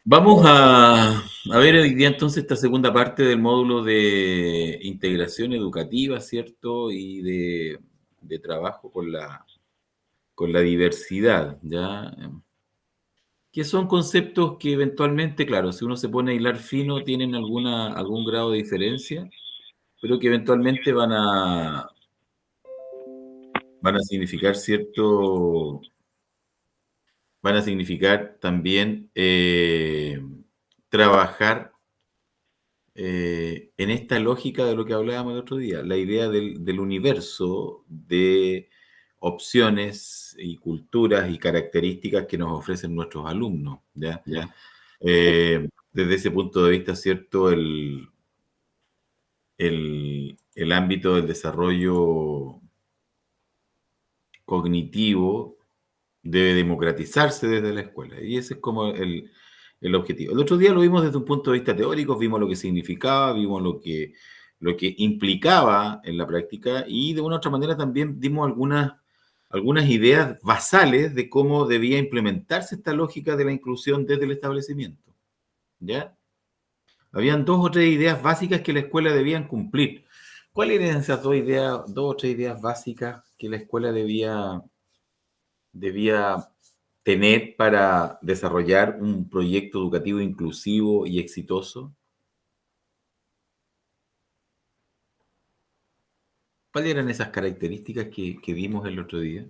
Vamos a ver hoy día entonces esta segunda parte del módulo de integración educativa, ¿cierto? Y de trabajo con la diversidad, ¿ya? Que son conceptos que eventualmente, claro, si uno se pone a hilar fino, tienen algún grado de diferencia, pero que eventualmente van a significar van a significar también trabajar en esta lógica de lo que hablábamos el otro día, la idea del universo de opciones y culturas y características que nos ofrecen nuestros alumnos, ¿ya? Ya. Desde ese punto de vista, ¿cierto? El ámbito del desarrollo cognitivo debe democratizarse desde la escuela. Y ese es como el objetivo. El otro día lo vimos desde un punto de vista teórico, vimos lo que significaba, vimos lo que implicaba en la práctica y de una u otra manera también dimos algunas ideas basales de cómo debía implementarse esta lógica de la inclusión desde el establecimiento. ¿Ya? Habían dos o tres ideas básicas que la escuela debían cumplir. ¿Cuáles eran esas dos o tres ideas básicas que la escuela debía tener para desarrollar un proyecto educativo inclusivo y exitoso? ¿Cuáles eran esas características que vimos el otro día?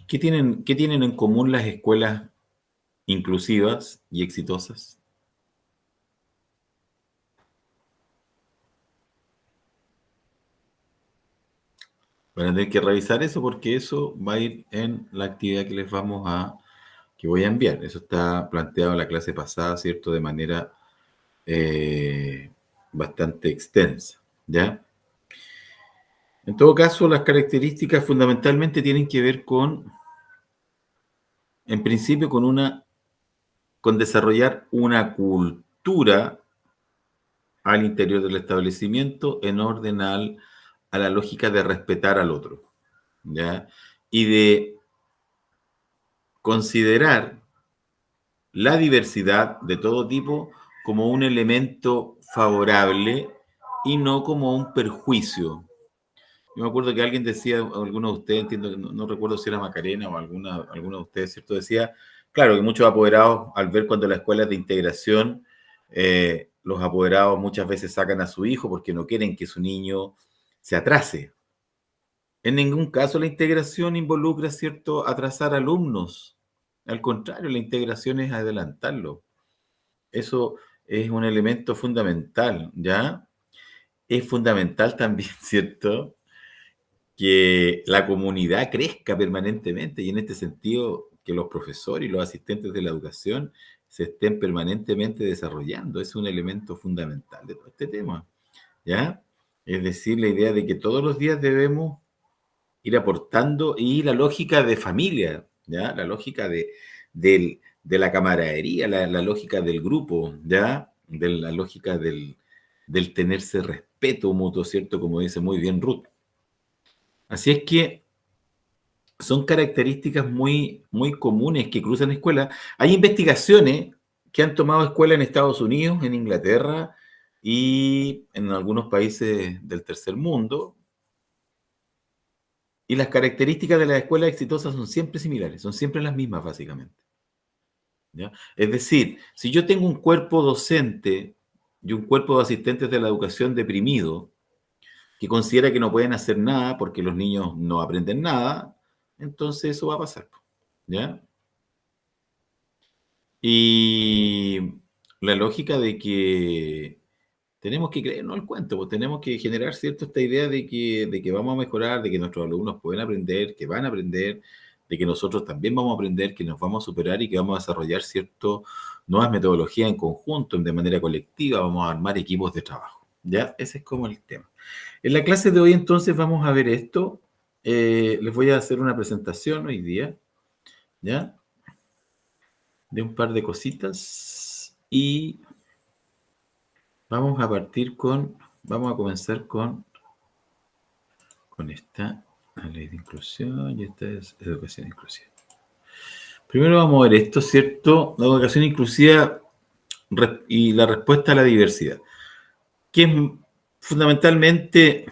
Qué tienen en común las escuelas inclusivas y exitosas? Van a tener que revisar eso porque eso va a ir en la actividad que voy a enviar. Eso está planteado en la clase pasada, ¿cierto? De manera eh, bastante extensa, ¿ya? En todo caso, las características fundamentalmente tienen que ver en principio, con desarrollar una cultura al interior del establecimiento en orden a la lógica de respetar al otro, ¿ya? Y de considerar la diversidad de todo tipo como un elemento favorable y no como un perjuicio. Yo me acuerdo que alguien decía, alguno de ustedes, entiendo que no recuerdo si era Macarena o alguno de ustedes, ¿cierto? Decía, claro, que muchos apoderados, al ver cuando la escuela es de integración, los apoderados muchas veces sacan a su hijo porque no quieren que su niño se atrase. En ningún caso la integración involucra, ¿cierto?, atrasar alumnos. Al contrario, la integración es adelantarlo. Eso es un elemento fundamental, ¿ya? Es fundamental también, ¿cierto?, que la comunidad crezca permanentemente y en este sentido que los profesores y los asistentes de la educación se estén permanentemente desarrollando. Es un elemento fundamental de todo este tema, ¿ya? Es decir, la idea de que todos los días debemos ir aportando y la lógica de familia, ¿ya? La lógica de la camaradería, la lógica del grupo, ¿ya? De la lógica del tenerse respeto mutuo, ¿cierto? Como dice muy bien Ruth. Así es que son características muy comunes que cruzan escuelas. Hay investigaciones que han tomado escuela en Estados Unidos, en Inglaterra y en algunos países del tercer mundo. Y las características de las escuelas exitosas son siempre similares, son siempre las mismas básicamente, ¿ya? Es decir, si yo tengo un cuerpo docente y un cuerpo de asistentes de la educación deprimido, que considera que no pueden hacer nada porque los niños no aprenden nada, entonces eso va a pasar, ¿ya? Y la lógica de que tenemos que creernos el cuento, pues tenemos que generar cierto esta idea de que vamos a mejorar, de que nuestros alumnos pueden aprender, que van a aprender, de que nosotros también vamos a aprender, que nos vamos a superar y que vamos a desarrollar cierto nuevas metodologías en conjunto, de manera colectiva, vamos a armar equipos de trabajo. ¿Ya? Ese es como el tema. En la clase de hoy entonces vamos a ver esto. Les voy a hacer una presentación hoy día, ¿ya? De un par de cositas y vamos a comenzar con esta. La ley de inclusión y esta es educación inclusiva. Primero vamos a ver esto, ¿cierto? La educación inclusiva y la respuesta a la diversidad, que es fundamentalmente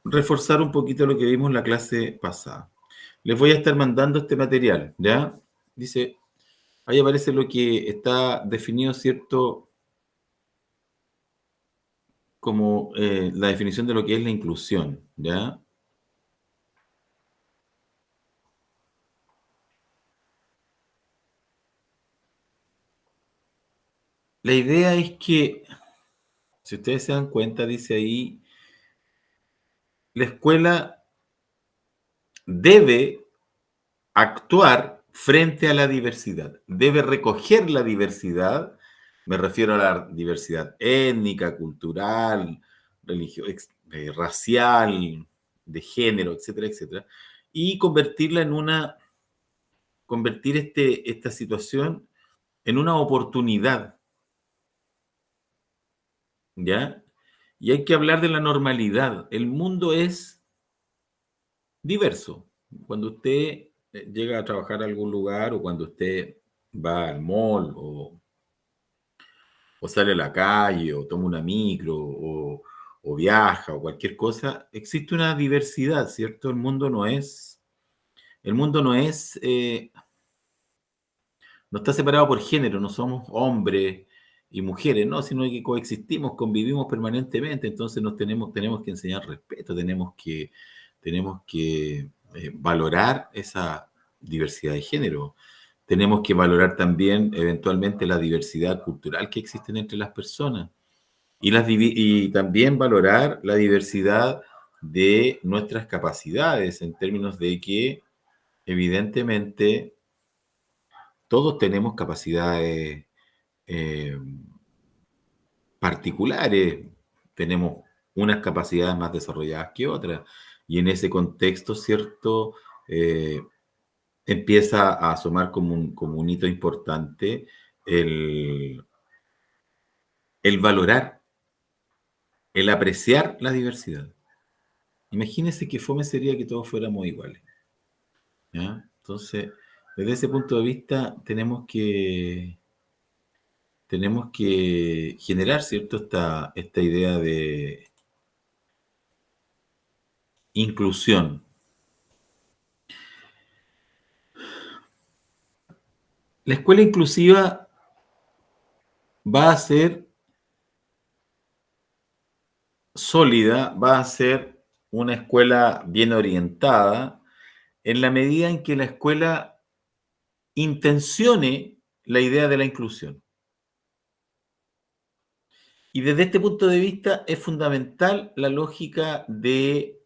reforzar un poquito lo que vimos en la clase pasada. Les voy a estar mandando este material, ¿ya? Dice, ahí aparece lo que está definido, ¿cierto? Como la definición de lo que es la inclusión, ¿ya? La idea es que, si ustedes se dan cuenta, dice ahí, la escuela debe actuar frente a la diversidad, debe recoger la diversidad, me refiero a la diversidad étnica, cultural, racial, de género, etcétera, etcétera, y convertirla en convertir esta situación en una oportunidad, ¿ya? Y hay que hablar de la normalidad. El mundo es diverso. Cuando usted llega a trabajar a algún lugar o cuando usted va al mall o sale a la calle o toma una micro o viaja o cualquier cosa, existe una diversidad, ¿cierto? El mundo no está separado por género, no somos hombres y mujeres, no, sino que coexistimos, convivimos permanentemente, entonces tenemos que enseñar respeto, tenemos que valorar esa diversidad de género. Tenemos que valorar también eventualmente la diversidad cultural que existe entre las personas y también valorar la diversidad de nuestras capacidades en términos de que evidentemente todos tenemos capacidades eh, particulares, tenemos unas capacidades más desarrolladas que otras, y en ese contexto, ¿cierto? Eh, Empieza a asomar como un hito importante el, el valorar, el apreciar la diversidad. Imagínense que fome sería que todos fuéramos iguales, ¿ya? Entonces, desde ese punto de vista, tenemos que generar, ¿cierto? Esta idea de inclusión. La escuela inclusiva va a ser sólida, va a ser una escuela bien orientada en la medida en que la escuela intencione la idea de la inclusión. Y desde este punto de vista es fundamental la lógica de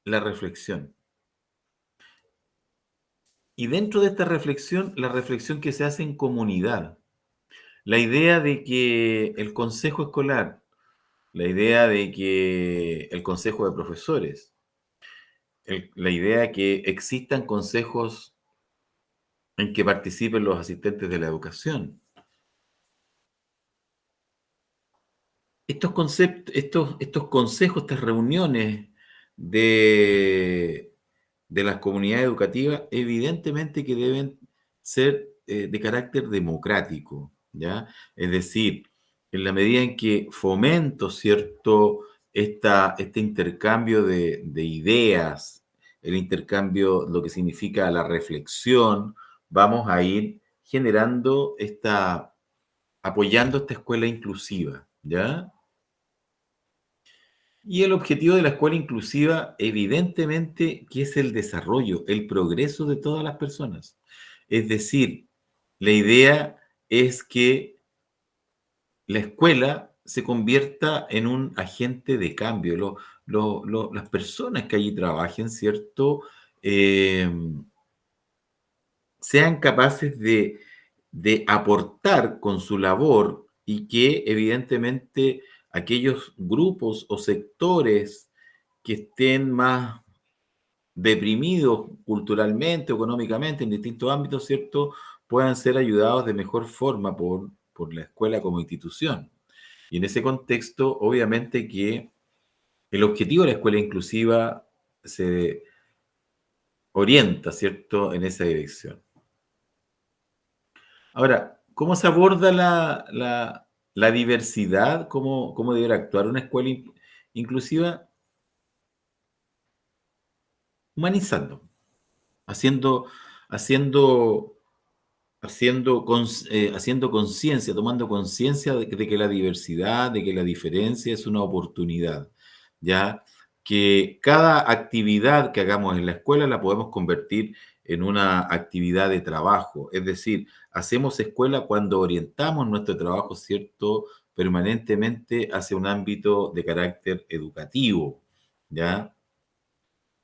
la reflexión. Y dentro de esta reflexión, la reflexión que se hace en comunidad, la idea de que el consejo escolar, la idea de que el consejo de profesores, la idea de que existan consejos en que participen los asistentes de la educación. Estos consejos, estas reuniones de, de las comunidades educativas, evidentemente que deben ser de carácter democrático, ¿ya? Es decir, en la medida en que fomento, ¿cierto?, este intercambio de ideas, el intercambio, lo que significa la reflexión, vamos a ir generando apoyando esta escuela inclusiva, ¿ya? Y el objetivo de la escuela inclusiva, evidentemente, que es el desarrollo, el progreso de todas las personas. Es decir, la idea es que la escuela se convierta en un agente de cambio. Las personas que allí trabajen, ¿cierto? Eh, Sean capaces de aportar con su labor y que evidentemente aquellos grupos o sectores que estén más deprimidos culturalmente, económicamente, en distintos ámbitos, ¿cierto?, puedan ser ayudados de mejor forma por la escuela como institución. Y en ese contexto, obviamente que el objetivo de la escuela inclusiva se orienta, ¿cierto?, en esa dirección. Ahora, ¿cómo se aborda la diversidad? ¿Cómo debe actuar una escuela inclusiva? Humanizando, haciendo, haciendo, haciendo conciencia, tomando conciencia de que la diversidad, de que la diferencia es una oportunidad, ¿ya? Que cada actividad que hagamos en la escuela la podemos convertir en una actividad de trabajo, es decir, hacemos escuela cuando orientamos nuestro trabajo, ¿cierto?, permanentemente hacia un ámbito de carácter educativo, ¿ya?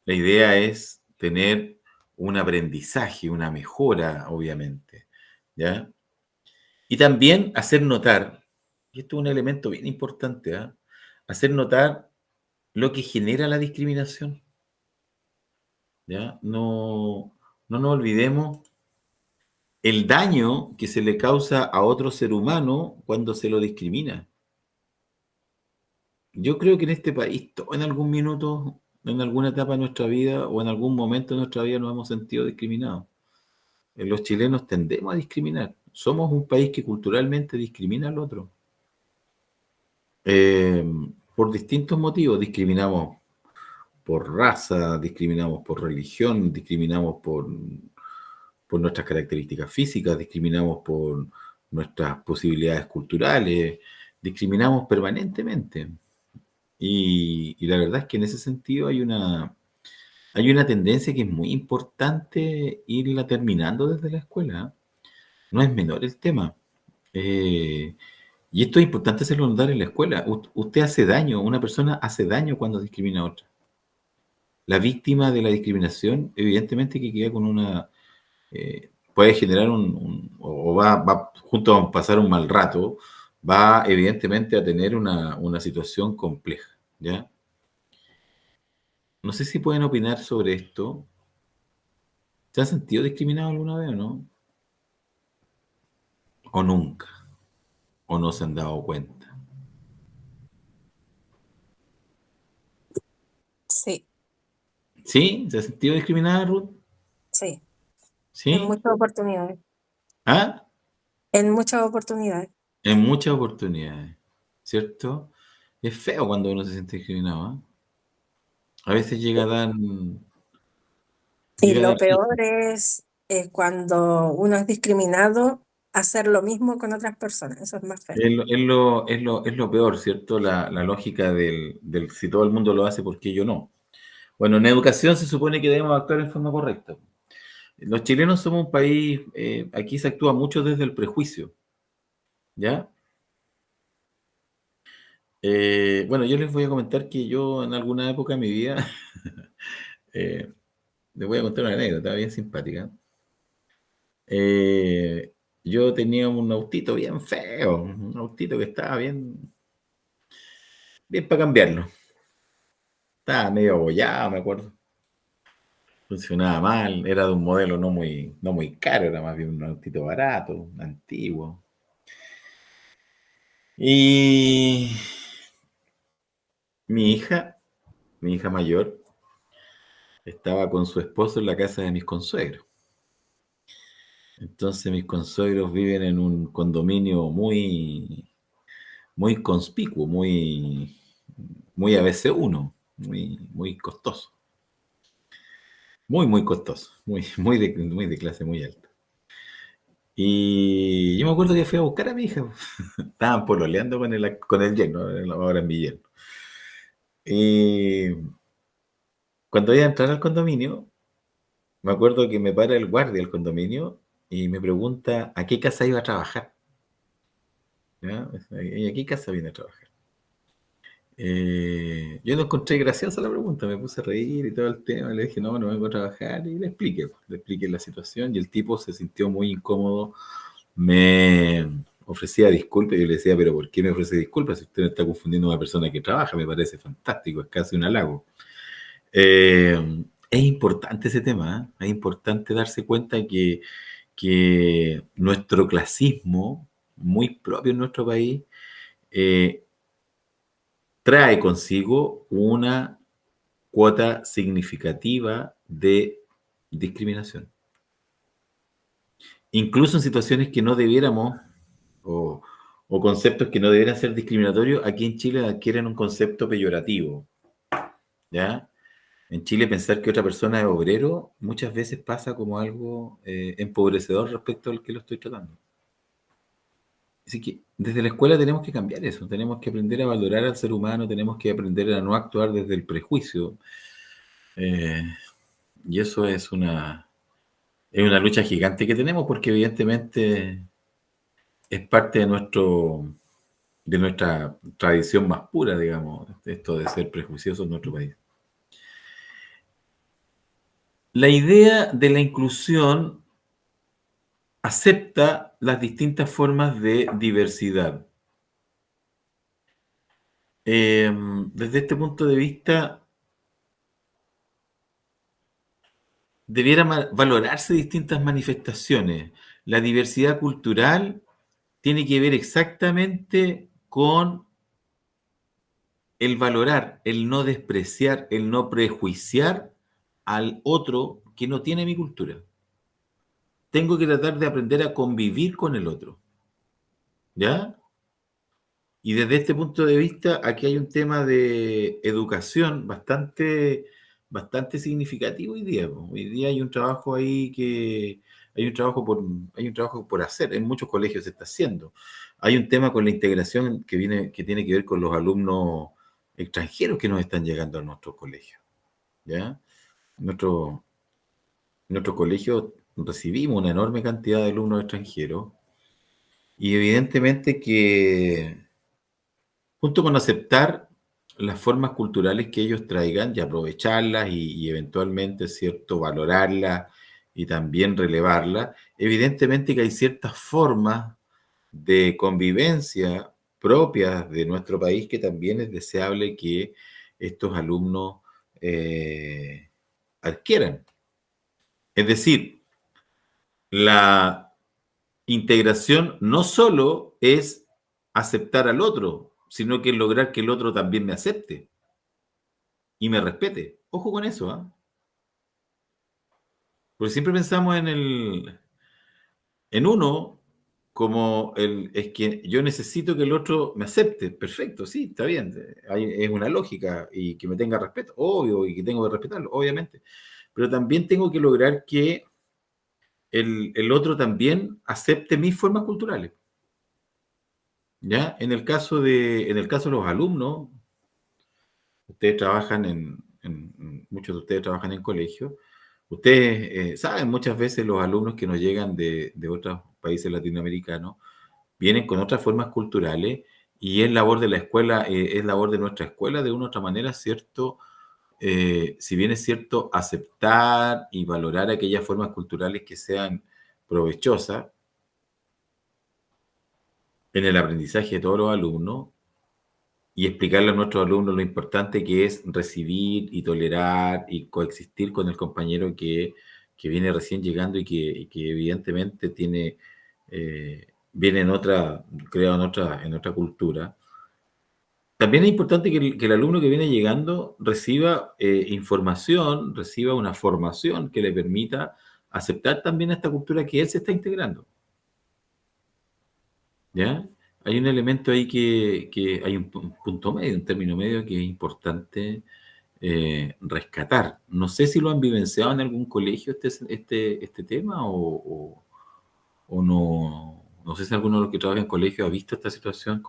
La idea es tener un aprendizaje, una mejora, obviamente, ¿ya? Y también hacer notar, y esto es un elemento bien importante, ¿ah? Hacer notar lo que genera la discriminación, ¿ya? No nos olvidemos el daño que se le causa a otro ser humano cuando se lo discrimina. Yo creo que en este país, todos en algún minuto, en alguna etapa de nuestra vida o en algún momento de nuestra vida nos hemos sentido discriminados. Los chilenos tendemos a discriminar. Somos un país que culturalmente discrimina al otro. Eh, por distintos motivos. Discriminamos por raza, discriminamos por religión, discriminamos por nuestras características físicas, discriminamos por nuestras posibilidades culturales, discriminamos permanentemente. Y la verdad es que en ese sentido hay una tendencia que es muy importante irla terminando desde la escuela. No es menor el tema. Eh, y esto es importante hacerlo notar en la escuela. Usted hace daño, una persona hace daño cuando discrimina a otra. La víctima de la discriminación, evidentemente que queda con una... puede generar o va junto a pasar un mal rato, va evidentemente a tener una situación compleja, ¿ya? No sé si pueden opinar sobre esto. ¿Se han sentido discriminados alguna vez o no? ¿O nunca? ¿O no se han dado cuenta? Sí, ¿Sí? ¿Se ha sentido discriminada, Ruth? sí, en ¿Sí? muchas oportunidades, ¿Ah? en muchas oportunidades. En muchas oportunidades, ¿cierto? Es feo cuando uno se siente discriminado, ¿ah? A veces Y llega a lo dar peor es cuando uno es discriminado, hacer lo mismo con otras personas. Eso es más feo. es lo peor, ¿cierto? La lógica del si todo el mundo lo hace, ¿por qué yo no? Bueno, en educación se supone que debemos actuar en forma correcta. Los chilenos somos un país, aquí se actúa mucho desde el prejuicio, ¿ya? Bueno, yo les voy a comentar que yo en alguna época de mi vida, eh, les voy a contar una anécdota bien simpática. Yo tenía un autito bien feo, un autito que estaba bien para cambiarlo. Estaba medio abollado, me acuerdo. Funcionaba mal, era de un modelo no muy caro, era más bien un autito barato, antiguo. Y mi hija, mi hija mayor, estaba con su esposo en la casa de mis consuegros. Entonces mis consuegros viven en un condominio muy conspicuo, muy ABC1, muy costoso. Muy costoso, muy de clase muy alta. Y yo me acuerdo que fui a buscar a mi hija. Estaban pololeando con el yerno, ahora en mi yerno. Y cuando iba a entrar al condominio, me acuerdo que me para el guardia del condominio y me pregunta a qué casa iba a trabajar. ¿Ya? ¿Y a qué casa viene a trabajar? Yo no encontré graciosa la pregunta, me puse a reír y todo el tema, le dije, no vengo a trabajar y le expliqué la situación y el tipo se sintió muy incómodo, me ofrecía disculpas y yo le decía, pero ¿por qué me ofrece disculpas si usted me está confundiendo a una persona que trabaja? Me parece fantástico, es casi un halago. Es importante ese tema, ¿eh? Es importante darse cuenta que nuestro clasismo, muy propio en nuestro país, eh, trae consigo una cuota significativa de discriminación. Incluso en situaciones que no debiéramos, o, o conceptos que no deberían ser discriminatorios, aquí en Chile adquieren un concepto peyorativo. ¿Ya? En Chile pensar que otra persona es obrero muchas veces pasa como algo empobrecedor respecto al que lo estoy tratando. Así que desde la escuela tenemos que cambiar eso, tenemos que aprender a valorar al ser humano, tenemos que aprender a no actuar desde el prejuicio. eh, y eso es una lucha gigante que tenemos porque evidentemente es parte de nuestra tradición más pura, digamos, esto de ser prejuicioso en nuestro país. La idea de la inclusión acepta las distintas formas de diversidad. Desde este punto de vista, debiera valorarse distintas manifestaciones. La diversidad cultural tiene que ver exactamente con el valorar, el no despreciar, el no prejuiciar al otro que no tiene mi cultura. Tengo que tratar de aprender a convivir con el otro, ¿ya? Y desde este punto de vista, aquí hay un tema de educación bastante significativo hoy día, po. Hoy día hay un trabajo ahí hay un trabajo por hacer. En muchos colegios se está haciendo. Hay un tema con la integración que tiene que ver con los alumnos extranjeros que nos están llegando a nuestros colegios, ¿ya? Nuestro, nuestros colegios recibimos una enorme cantidad de alumnos extranjeros y evidentemente que junto con aceptar las formas culturales que ellos traigan y aprovecharlas y eventualmente, ¿cierto?, valorarlas y también relevarlas, evidentemente que hay ciertas formas de convivencia propias de nuestro país que también es deseable que estos alumnos eh, adquieran. Es decir, la integración no solo es aceptar al otro, sino que es lograr que el otro también me acepte y me respete. Ojo con eso, ¿ah? Porque siempre pensamos en uno como es que yo necesito que el otro me acepte. Perfecto, sí, está bien. Es una lógica y que me tenga respeto, obvio, y que tengo que respetarlo, obviamente. Pero también tengo que lograr que el otro también acepte mis formas culturales. ¿Ya? En el caso de los alumnos, ustedes trabajan muchos de ustedes trabajan en colegios, ustedes saben muchas veces los alumnos que nos llegan de otros países latinoamericanos vienen con otras formas culturales y es labor de la escuela, es labor de nuestra escuela de una u otra manera, ¿cierto? Si bien es cierto, aceptar y valorar aquellas formas culturales que sean provechosas en el aprendizaje de todos los alumnos, y explicarle a nuestros alumnos lo importante que es recibir y tolerar y coexistir con el compañero que viene recién llegando y que evidentemente viene creado en otra cultura. También es importante que el alumno que viene llegando reciba información, reciba una formación que le permita aceptar también esta cultura que él se está integrando. ¿Ya? Hay un elemento ahí que hay un punto medio, un término medio que es importante rescatar. No sé si lo han vivenciado en algún colegio este tema o no. No sé si alguno de los que trabaja en colegio ha visto esta situación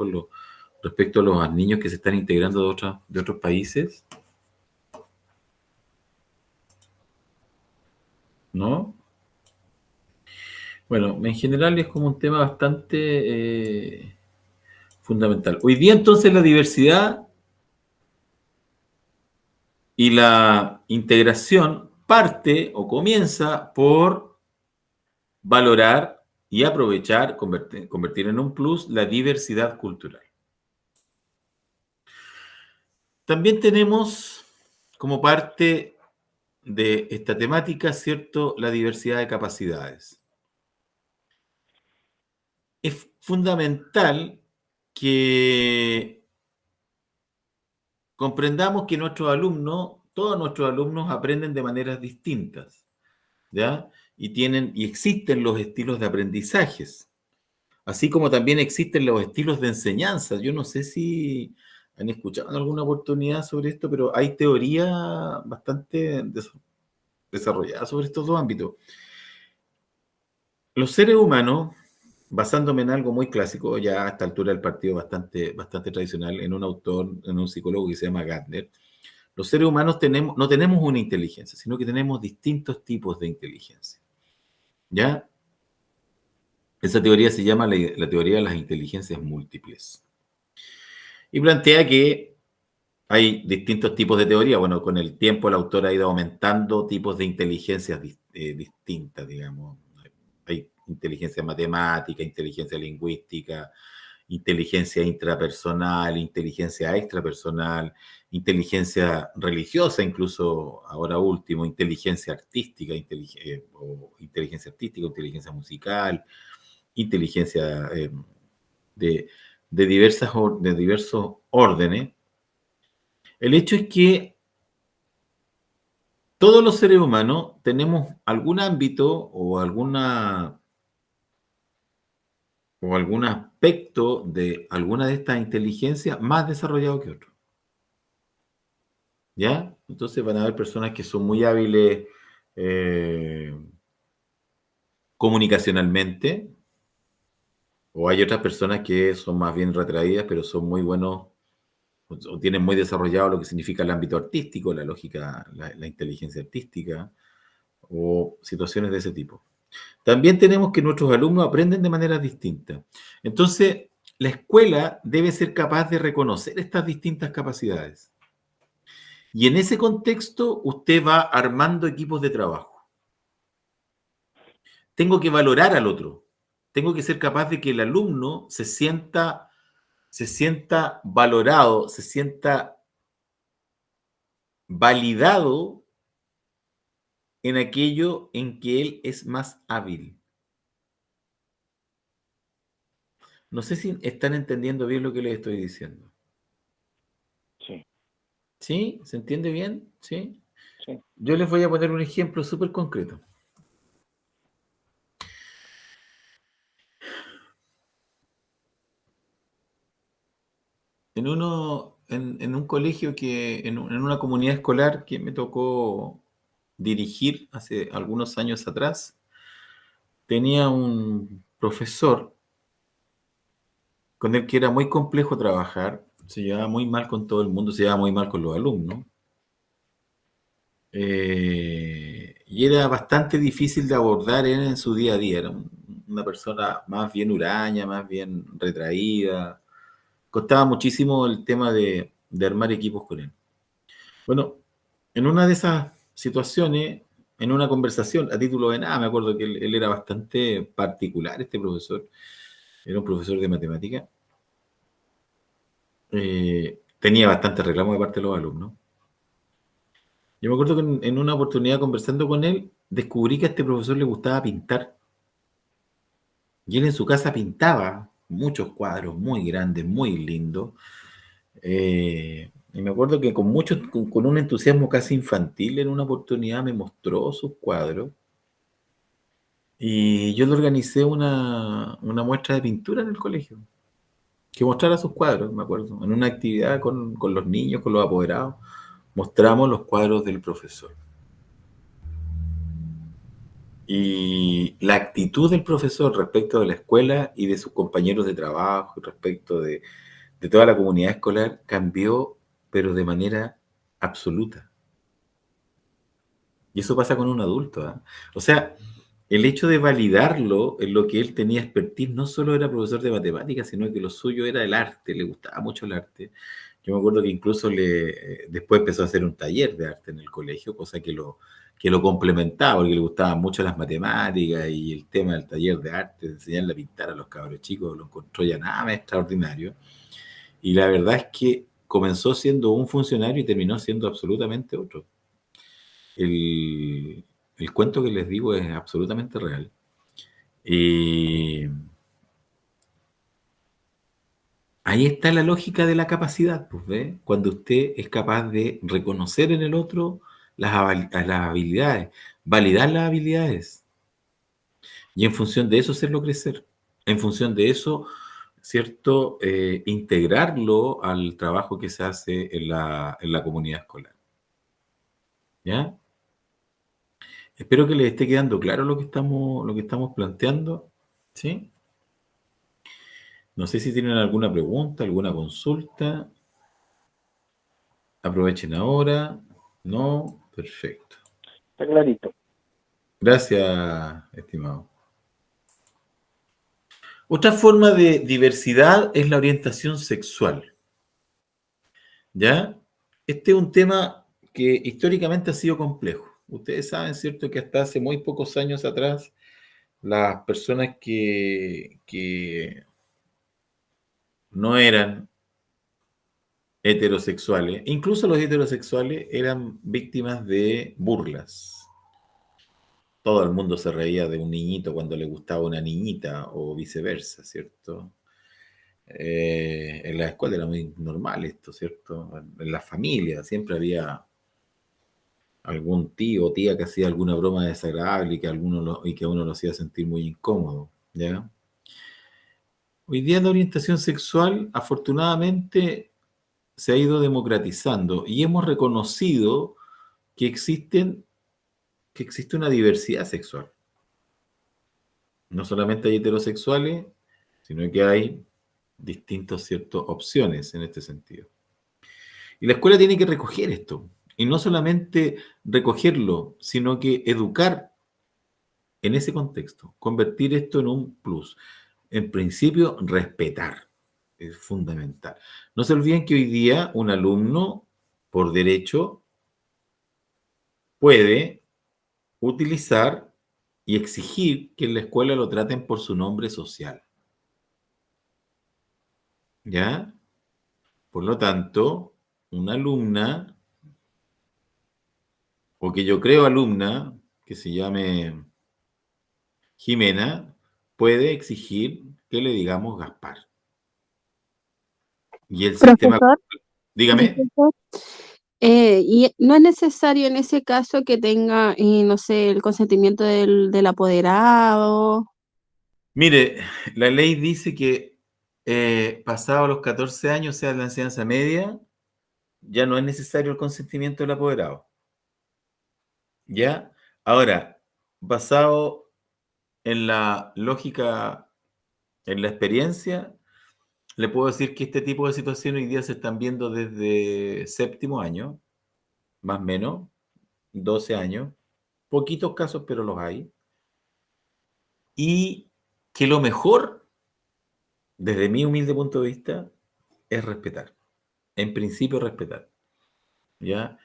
respecto a los niños que se están integrando de otros países, ¿no? Bueno, en general es como un tema bastante fundamental. Hoy día entonces la diversidad y la integración parte o comienza por valorar y aprovechar, convertir en un plus la diversidad cultural. También tenemos como parte de esta temática, ¿cierto?, la diversidad de capacidades. Es fundamental que comprendamos que nuestros alumnos, todos nuestros alumnos aprenden de maneras distintas, ¿ya? Y existen los estilos de aprendizajes, así como también existen los estilos de enseñanza. Yo no sé si han escuchado en alguna oportunidad sobre esto, pero hay teoría bastante desarrollada sobre estos dos ámbitos. Los seres humanos, basándome en algo muy clásico, ya a esta altura del partido bastante tradicional, en un autor, en un psicólogo que se llama Gardner, los seres humanos no tenemos una inteligencia, sino que tenemos distintos tipos de inteligencia. ¿Ya? Esa teoría se llama la teoría de las inteligencias múltiples. Y plantea que hay distintos tipos de teoría. Bueno, con el tiempo el autor ha ido aumentando tipos de inteligencias distintas, digamos. Hay inteligencia matemática, inteligencia lingüística, inteligencia intrapersonal, inteligencia extrapersonal, inteligencia religiosa, incluso ahora último, inteligencia artística, inteligencia musical, inteligencia de, de diversos órdenes. El hecho es que todos los seres humanos tenemos algún ámbito o algún aspecto de alguna de estas inteligencias más desarrollado que otro. ¿Ya? Entonces van a haber personas que son muy hábiles comunicacionalmente, o hay otras personas que son más bien retraídas, pero son muy buenos o tienen muy desarrollado lo que significa el ámbito artístico, la lógica, la inteligencia artística, o situaciones de ese tipo. También tenemos que nuestros alumnos aprenden de maneras distintas. Entonces, la escuela debe ser capaz de reconocer estas distintas capacidades. Y en ese contexto, usted va armando equipos de trabajo. Tengo que valorar al otro. Tengo que ser capaz de que el alumno se sienta valorado, se sienta validado en aquello en que él es más hábil. No sé si están entendiendo bien lo que les estoy diciendo. Sí, ¿Sí? ¿Se entiende bien? ¿Sí? sí. Yo les voy a poner un ejemplo súper concreto. En un colegio en una comunidad escolar que me tocó dirigir hace algunos años atrás, tenía un profesor con el que era muy complejo trabajar, se llevaba muy mal con todo el mundo, se llevaba muy mal con los alumnos, y era bastante difícil de abordar él en su día a día, era una persona más bien huraña, más bien retraída, costaba muchísimo el tema de armar equipos con él. Bueno, en una de esas situaciones, en una conversación, a título de nada, me acuerdo que él era bastante particular, este profesor, era un profesor de matemática, tenía bastante reclamo de parte de los alumnos. Yo me acuerdo que en una oportunidad conversando con él, descubrí que a este profesor le gustaba pintar. Y él en su casa pintaba muchos cuadros muy grandes, muy lindos. Y me acuerdo que con un entusiasmo casi infantil, en una oportunidad me mostró sus cuadros. Y yo le organicé una muestra de pintura en el colegio, que mostrara sus cuadros, me acuerdo. En una actividad con los niños, con los apoderados, mostramos los cuadros del profesor. Y la actitud del profesor respecto de la escuela y de sus compañeros de trabajo, respecto de toda la comunidad escolar, cambió, pero de manera absoluta. Y eso pasa con un adulto, ¿eh? O sea, el hecho de validarlo en lo que él tenía expertise, no solo era profesor de matemáticas, sino que lo suyo era el arte, le gustaba mucho el arte. Yo me acuerdo que incluso después empezó a hacer un taller de arte en el colegio, cosa que lo complementaba, porque le gustaban mucho las matemáticas y el tema del taller de arte, de enseñarle a pintar a los cabros chicos, lo encontró ya nada más extraordinario. Y la verdad es que comenzó siendo un funcionario y terminó siendo absolutamente otro. El, el cuento que les digo es absolutamente real. Y Ahí está la lógica de la capacidad, pues, ¿ve? Cuando usted es capaz de reconocer en el otro las habilidades, validar las habilidades, y en función de eso hacerlo crecer. En función de eso, ¿cierto? Integrarlo al trabajo que se hace en la comunidad escolar. ¿Ya? Espero que les esté quedando claro lo que estamos planteando. ¿Sí? No sé si tienen alguna pregunta, alguna consulta. Aprovechen ahora. No, perfecto. Está clarito. Gracias, estimado. Otra forma de diversidad es la orientación sexual. ¿Ya? Este es un tema que históricamente ha sido complejo. Ustedes saben, ¿cierto?, que hasta hace muy pocos años atrás, las personas que no eran heterosexuales, incluso los heterosexuales, eran víctimas de burlas. Todo el mundo se reía de un niñito cuando le gustaba una niñita o viceversa, ¿cierto? En la escuela era muy normal esto, ¿cierto? En la familia siempre había algún tío o tía que hacía alguna broma desagradable y que a uno lo hacía sentir muy incómodo, ¿ya? Hoy día la orientación sexual, afortunadamente, se ha ido democratizando y hemos reconocido que que existe una diversidad sexual. No solamente hay heterosexuales, sino que hay distintas ciertas opciones en este sentido. Y la escuela tiene que recoger esto. Y no solamente recogerlo, sino que educar en ese contexto, convertir esto en un plus. En principio, respetar es fundamental. No se olviden que hoy día un alumno, por derecho, puede utilizar y exigir que en la escuela lo traten por su nombre social. ¿Ya? Por lo tanto, una alumna, o que yo creo alumna, que se llame Jimena, puede exigir que le digamos Gaspar. Y el sistema, Profesor, dígame, disculpe, y no es necesario en ese caso que tenga, no sé, el consentimiento del apoderado. mire, la ley dice que pasados los 14 años, sea la enseñanza media, ya no es necesario el consentimiento del apoderado. ¿Ya? Ahora, basado en la lógica, en la experiencia, le puedo decir que este tipo de situaciones hoy día se están viendo desde séptimo año, más o menos, 12 años, poquitos casos, pero los hay, y que lo mejor, desde mi humilde punto de vista, es respetar, en principio respetar, ¿ya?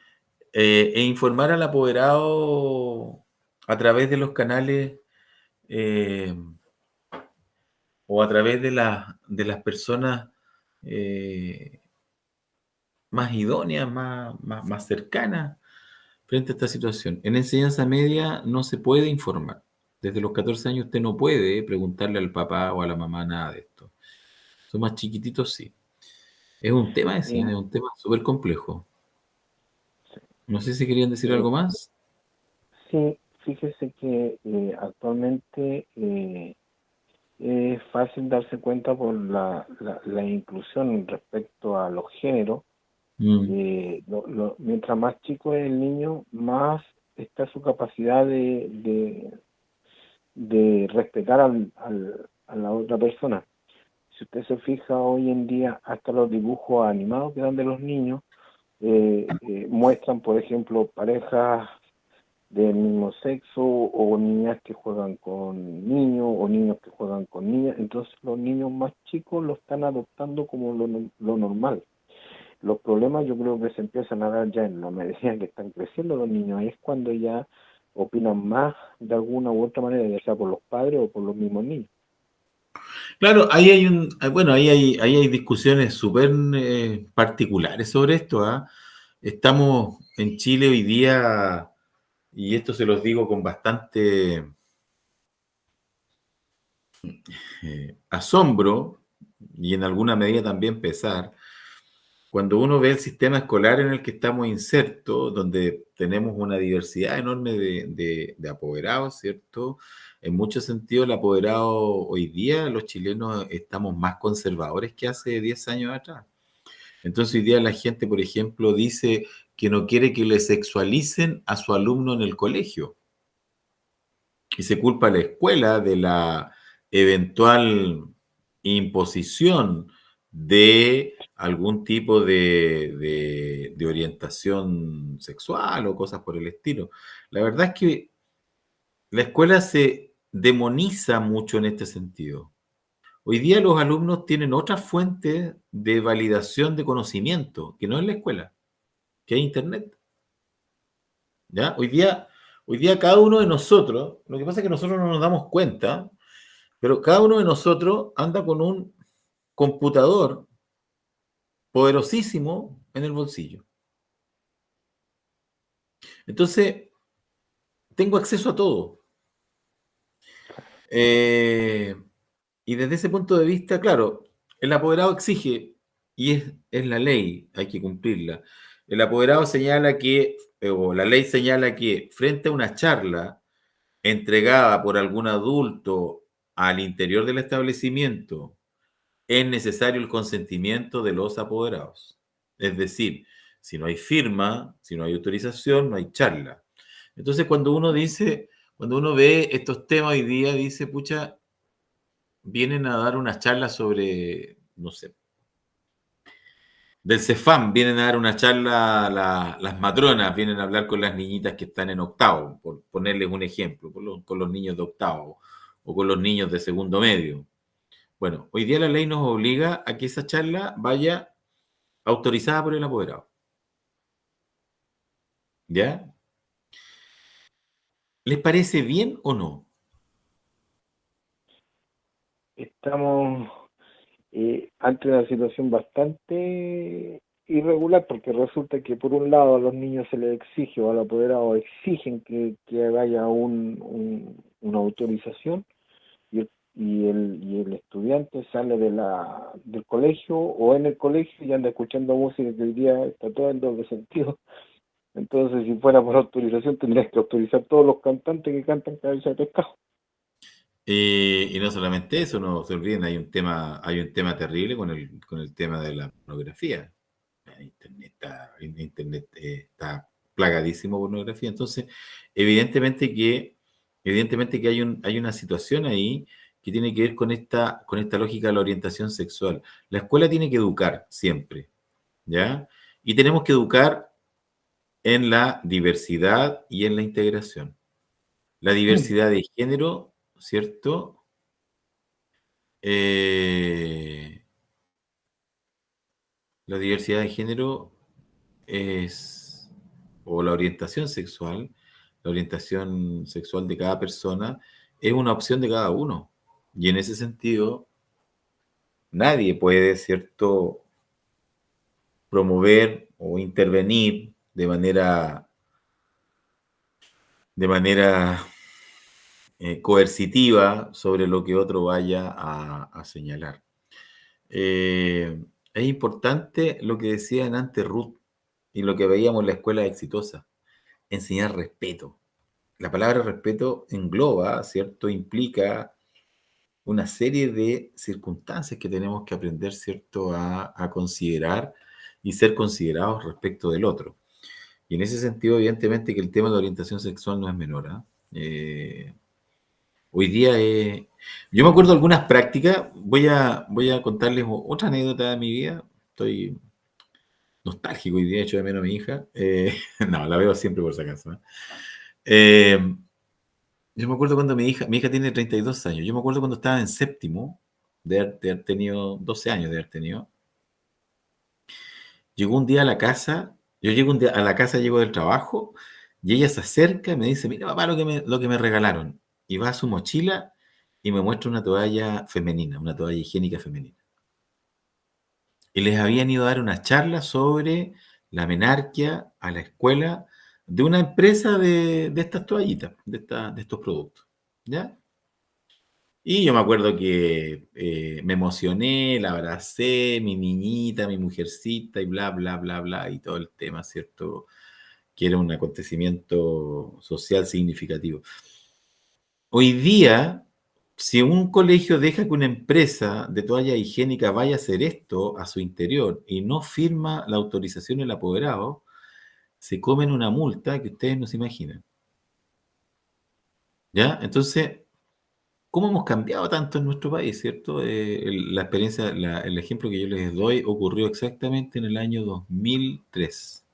E informar al apoderado a través de los canales eh, o a través de las personas eh, más idóneas, más cercanas frente a esta situación. En enseñanza media no se puede informar. Desde los 14 años usted no puede preguntarle al papá o a la mamá nada de esto. Son más chiquititos, sí. Es un tema ese, ¿eh? Es un tema súper complejo. No sé si querían decir Eh, algo más. sí, fíjese que actualmente es fácil darse cuenta por la inclusión respecto a los géneros. Mm, Mientras más chico es el niño, más está su capacidad de respetar a la otra persona. Si usted se fija hoy en día, hasta los dibujos animados que dan de los niños muestran, por ejemplo, parejas del mismo sexo o niñas que juegan con niños o niños que juegan con niñas. Entonces los niños más chicos lo están adoptando como lo normal. Los problemas yo creo que se empiezan a dar ya en la medida que están creciendo los niños. Ahí es cuando ya opinan más de alguna u otra manera, ya sea por los padres o por los mismos niños. claro, ahí hay bueno, ahí hay discusiones súper particulares sobre esto, ¿ah? Estamos en Chile hoy día, y esto se los digo con bastante asombro, y en alguna medida también pesar, cuando uno ve el sistema escolar en el que estamos insertos, donde tenemos una diversidad enorme de apoderados, ¿cierto? En muchos sentidos, el apoderado hoy día, los chilenos estamos más conservadores que hace 10 años atrás. Entonces hoy día la gente, por ejemplo, dice que no quiere que le sexualicen a su alumno en el colegio. Y se culpa a la escuela de la eventual imposición de algún tipo de orientación sexual o cosas por el estilo. La verdad es que la escuela se demoniza mucho en este sentido. Hoy día los alumnos tienen otra fuente de validación de conocimiento, que no es la escuela, que es Internet. ¿Ya? Hoy día cada uno de nosotros, lo que pasa es que nosotros no nos damos cuenta, pero cada uno de nosotros anda con un computador poderosísimo en el bolsillo. Entonces, tengo acceso a todo. Y desde ese punto de vista, claro, el apoderado exige, y es la ley, hay que cumplirla. El apoderado señala que, o la ley señala que frente a una charla entregada por algún adulto al interior del establecimiento, es necesario el consentimiento de los apoderados. Es decir, si no hay firma, si no hay autorización, no hay charla. Entonces, cuando uno ve estos temas hoy día, dice, pucha, vienen a dar una charla sobre, no sé, del CEFAM, vienen a dar una charla las matronas, vienen a hablar con las niñitas que están en octavo, por ponerles un ejemplo, con los niños de octavo o con los niños de segundo medio. Bueno, hoy día la ley nos obliga a que esa charla vaya autorizada por el apoderado. ¿Ya? ¿Les parece bien o no? Estamos ante una situación bastante irregular, porque resulta que por un lado a los niños se les exige, o al apoderado exigen que haya una autorización, y el estudiante sale del colegio o en el colegio y anda escuchando música que hoy día está todo en doble sentido. Entonces, si fuera por autorización, tendrías que autorizar todos los cantantes que cantan Cabeza de Pescado. Y no solamente eso, no se olviden, hay un tema terrible con el tema de la pornografía. Internet está plagadísimo de pornografía. Entonces, evidentemente que hay una situación ahí que tiene que ver con esta lógica de la orientación sexual. La escuela tiene que educar siempre, ¿ya? Y tenemos que educar en la diversidad y en la integración. La diversidad de género, ¿cierto? Eh, la diversidad de género es, o la orientación sexual de cada persona es una opción de cada uno. Y en ese sentido, nadie puede, ¿cierto?, promover o intervenir de manera coercitiva sobre lo que otro vaya a señalar. Es importante lo que decían antes Ruth y lo que veíamos en la escuela exitosa, enseñar respeto. La palabra respeto engloba, ¿cierto? Implica una serie de circunstancias que tenemos que aprender, ¿cierto?, a considerar y ser considerados respecto del otro. Y en ese sentido, evidentemente, que el tema de la orientación sexual no es menor. Hoy día, yo me acuerdo de algunas prácticas, voy a contarles otra anécdota de mi vida. Estoy nostálgico hoy día, hecho de menos a mi hija. No, la veo siempre por si acaso. Yo me acuerdo cuando mi hija tiene 32 años, yo me acuerdo cuando estaba en séptimo, de haber tenido 12 años de haber tenido. Llegó un día a la casa, yo llego un día a la casa, llego del trabajo, y ella se acerca y me dice, mira papá lo que me regalaron. Y va a su mochila y me muestra una toalla femenina, una toalla higiénica femenina. Y les habían ido a dar una charla sobre la menarquia a la escuela de una empresa de estas toallitas, de estos productos. ¿Ya? Y yo me acuerdo que me emocioné, la abracé, mi niñita, mi mujercita y bla, bla, bla, bla, y todo el tema, ¿cierto? Que era un acontecimiento social significativo. Hoy día, si un colegio deja que una empresa de toalla higiénica vaya a hacer esto a su interior y no firma la autorización del apoderado, se comen una multa que ustedes no se imaginan. ¿Ya? Entonces, ¿cómo hemos cambiado tanto en nuestro país, cierto? La experiencia, el ejemplo que yo les doy ocurrió exactamente en el año 2003.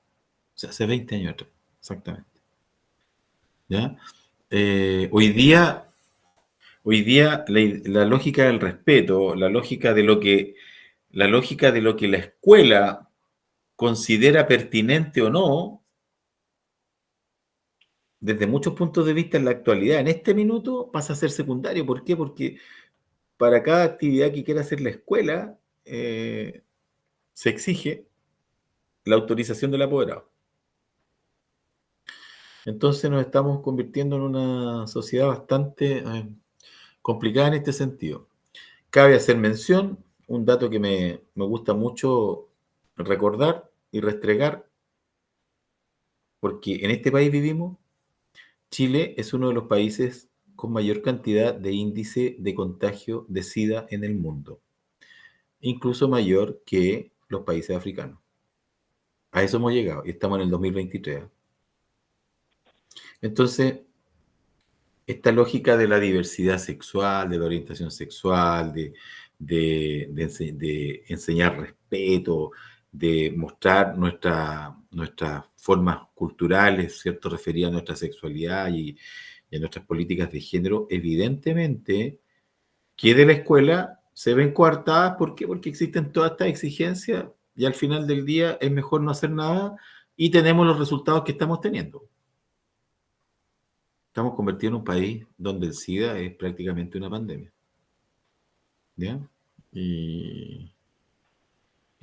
O sea, hace 20 años atrás, exactamente. ¿Ya? Hoy día, la lógica del respeto, la lógica de lo que la escuela considera pertinente o no, desde muchos puntos de vista en la actualidad, en este minuto, pasa a ser secundario. ¿Por qué? Porque para cada actividad que quiera hacer la escuela, se exige la autorización del apoderado. Entonces nos estamos convirtiendo en una sociedad bastante complicada en este sentido. Cabe hacer mención, un dato que me gusta mucho recordar y restregar, porque en este país vivimos. Chile es uno de los países con mayor cantidad de índice de contagio de SIDA en el mundo, incluso mayor que los países africanos. A eso hemos llegado y estamos en el 2023. Entonces, esta lógica de la diversidad sexual, de la orientación sexual, de enseñar respeto, de mostrar nuestras formas culturales, ¿cierto? Referidas a nuestra sexualidad y a nuestras políticas de género, evidentemente que de la escuela se ven coartadas. ¿Por qué? Porque existen todas estas exigencias y al final del día es mejor no hacer nada y tenemos los resultados que estamos teniendo. Estamos convertidos en un país donde el SIDA es prácticamente una pandemia. ¿Ya? Y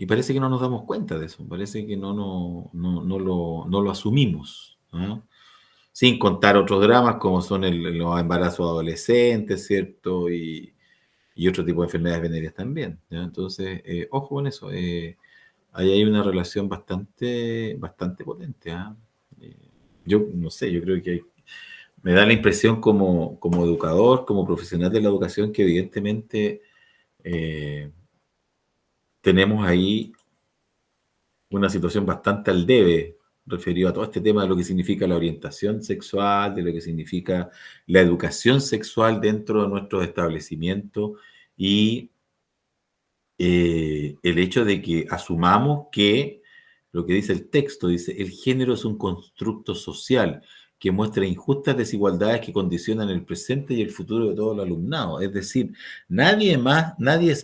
parece que no nos damos cuenta de eso, parece que no lo asumimos, ¿no? Sin contar otros dramas como son los embarazos adolescentes, ¿cierto? Y otro tipo de enfermedades venéreas también, ¿ya? Entonces, ojo con eso, ahí hay una relación bastante potente, ¿ah? Yo no sé, yo creo que me da la impresión como educador, como profesional de la educación, que evidentemente tenemos ahí una situación bastante al debe referido a todo este tema de lo que significa la orientación sexual, de lo que significa la educación sexual dentro de nuestros establecimientos y el hecho de que asumamos que lo que dice el texto, dice, el género es un constructo social que muestra injustas desigualdades que condicionan el presente y el futuro de todo el alumnado. Es decir, nadie es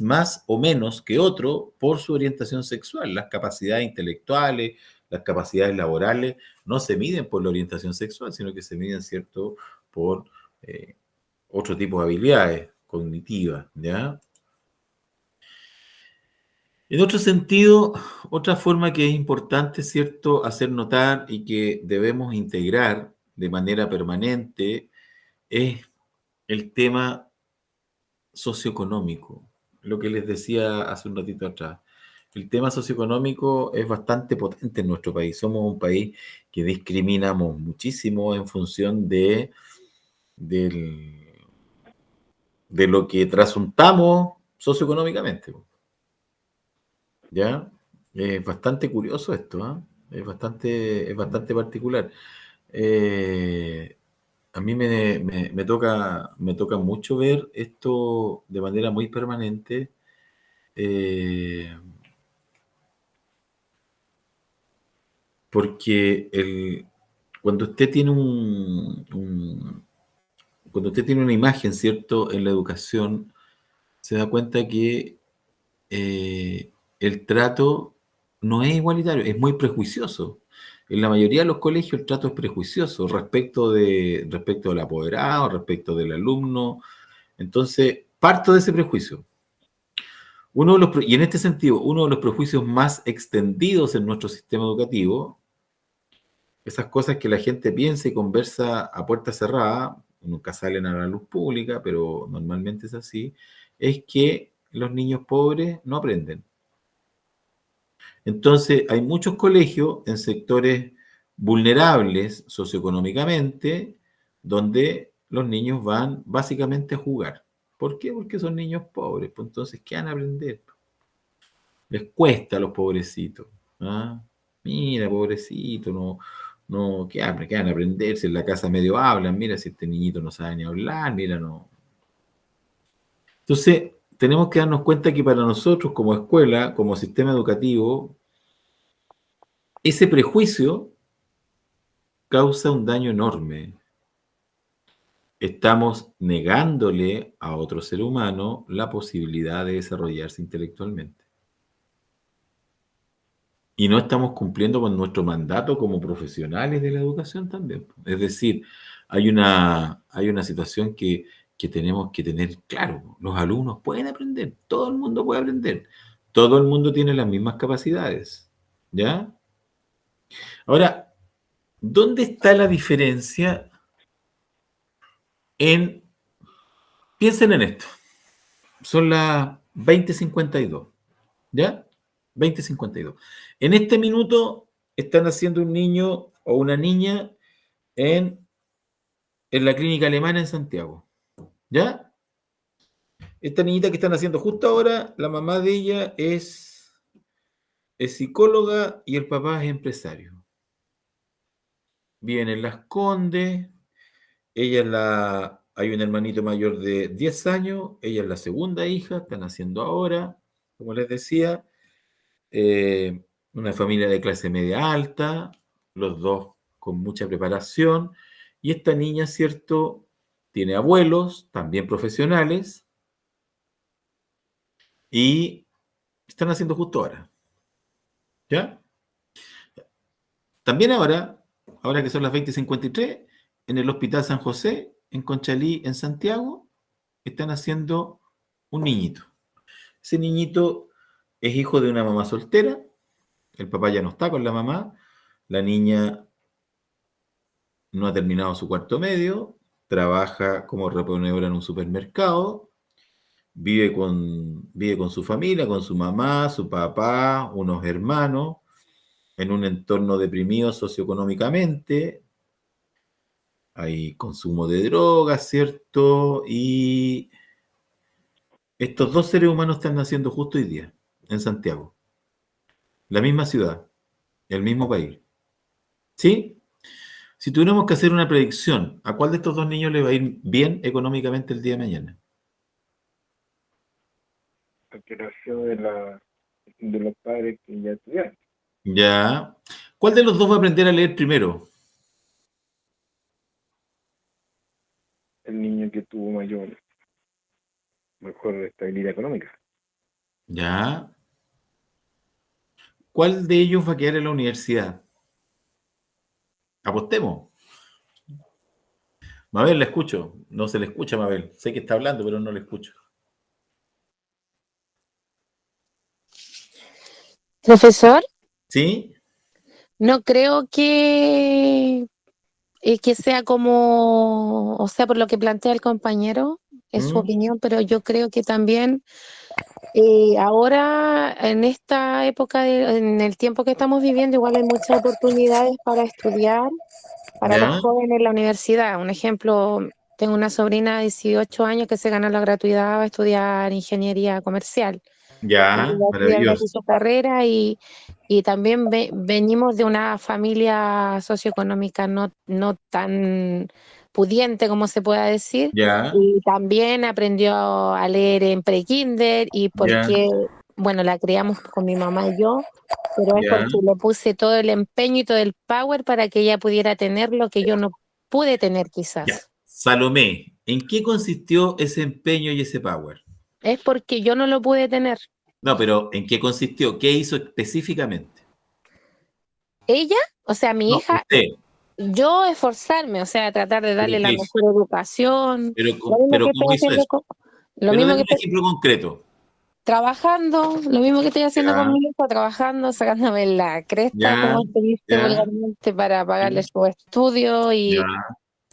más o menos que otro por su orientación sexual. Las capacidades intelectuales, las capacidades laborales no se miden por la orientación sexual, sino que se miden, ¿cierto?, por otro tipo de habilidades cognitivas, ¿ya? En otro sentido, otra forma que es importante, ¿cierto?, hacer notar y que debemos integrar de manera permanente es el tema socioeconómico, lo que les decía hace un ratito atrás. El tema socioeconómico es bastante potente en nuestro país. Somos un país que discriminamos muchísimo en función de lo que trasuntamos socioeconómicamente. ¿Ya? Es bastante curioso esto, ¿ah? Es bastante particular. A mí me toca mucho ver esto de manera muy permanente, eh, porque cuando usted tiene cuando usted tiene una imagen, ¿cierto?, en la educación, se da cuenta que eh, el trato no es igualitario, es muy prejuicioso. En la mayoría de los colegios el trato es prejuicioso respecto del apoderado, respecto del alumno. Entonces, parto de ese prejuicio. Y en este sentido, uno de los prejuicios más extendidos en nuestro sistema educativo, esas cosas que la gente piensa y conversa a puerta cerrada, nunca salen a la luz pública, pero normalmente es así, es que los niños pobres no aprenden. Entonces, hay muchos colegios en sectores vulnerables socioeconómicamente, donde los niños van básicamente a jugar. ¿Por qué? Porque son niños pobres. Pues entonces, ¿qué van a aprender? Les cuesta a los pobrecitos. ¿Ah? Mira, pobrecito, ¿qué van a aprender? Si en la casa medio hablan, mira, si este niñito no sabe ni hablar, mira, no. Entonces, tenemos que darnos cuenta que para nosotros como escuela, como sistema educativo, ese prejuicio causa un daño enorme. Estamos negándole a otro ser humano la posibilidad de desarrollarse intelectualmente. Y no estamos cumpliendo con nuestro mandato como profesionales de la educación también. Es decir, hay una situación que tenemos que tener claro. Los alumnos pueden aprender, todo el mundo puede aprender. Todo el mundo tiene las mismas capacidades. ¿Ya? Ahora, ¿dónde está la diferencia piensen en esto? Son las 20:52, ¿ya? 20:52. En este minuto están haciendo un niño o una niña en la clínica alemana en Santiago, ¿ya? Esta niñita que están haciendo justo ahora, la mamá de ella es psicóloga y el papá es empresario. Viven en Las Condes. Hay un hermanito mayor de 10 años, ella es la segunda hija, están haciendo ahora, como les decía, una familia de clase media alta, los dos con mucha preparación, y esta niña, ¿cierto? Tiene abuelos, también profesionales, y están haciendo justo ahora, ¿ya? También ahora que son las 20:53, en el Hospital San José, en Conchalí, en Santiago, están haciendo un niñito. Ese niñito es hijo de una mamá soltera, el papá ya no está con la mamá, la niña no ha terminado su cuarto medio, trabaja como reponedora en un supermercado, vive con su familia, con su mamá, su papá, unos hermanos, en un entorno deprimido socioeconómicamente, hay consumo de drogas, ¿cierto? Y estos dos seres humanos están naciendo justo hoy día, en Santiago. La misma ciudad, el mismo país. ¿Sí? Si tuviéramos que hacer una predicción, ¿a cuál de estos dos niños le va a ir bien económicamente el día de mañana? La que nació de los padres que ya estudiaron. Ya. ¿Cuál de los dos va a aprender a leer primero? El niño que tuvo mejor estabilidad económica. Ya. ¿Cuál de ellos va a quedar en la universidad? Apostemos. Mabel, la escucho. No se le escucha, Mabel. Sé que está hablando, pero no le escucho. Profesor, ¿Sí? no creo que sea como, o sea, por lo que plantea el compañero, es su opinión, pero yo creo que también ahora, en esta época, en el tiempo que estamos viviendo, igual hay muchas oportunidades para estudiar para los Ya, jóvenes en la universidad. Un ejemplo, tengo una sobrina de 18 años que se ganó la gratuidad, va a estudiar ingeniería comercial. ya, Va a estudiar maravilloso. gratis su carrera y también venimos de una familia socioeconómica no tan pudiente como se pueda decir, Ya, y también aprendió a leer en pre-kinder y ya, porque, bueno, la criamos con mi mamá y yo, pero es ya, porque le puse todo el empeño y todo el power para que ella pudiera tener lo que yo no pude tener ya. quizás. Salomé, ¿en qué consistió ese empeño y ese power? Es porque yo no lo pude tener. No, pero ¿en qué consistió? ¿Qué hizo específicamente? Ella, o sea, mi No, hija, usted. yo esforzarme, o sea, tratar de ¿Pero darle qué la hizo? mejor educación, Pero, lo mismo pero que estoy ¿cómo hizo haciendo eso? con, lo Pero mismo denme que un estoy ejemplo concreto. trabajando, lo mismo que estoy haciendo con Ya, mi hijo, trabajando, sacándome la cresta, ya, como se dice ya, vulgarmente, para pagarle ya, su estudio ya,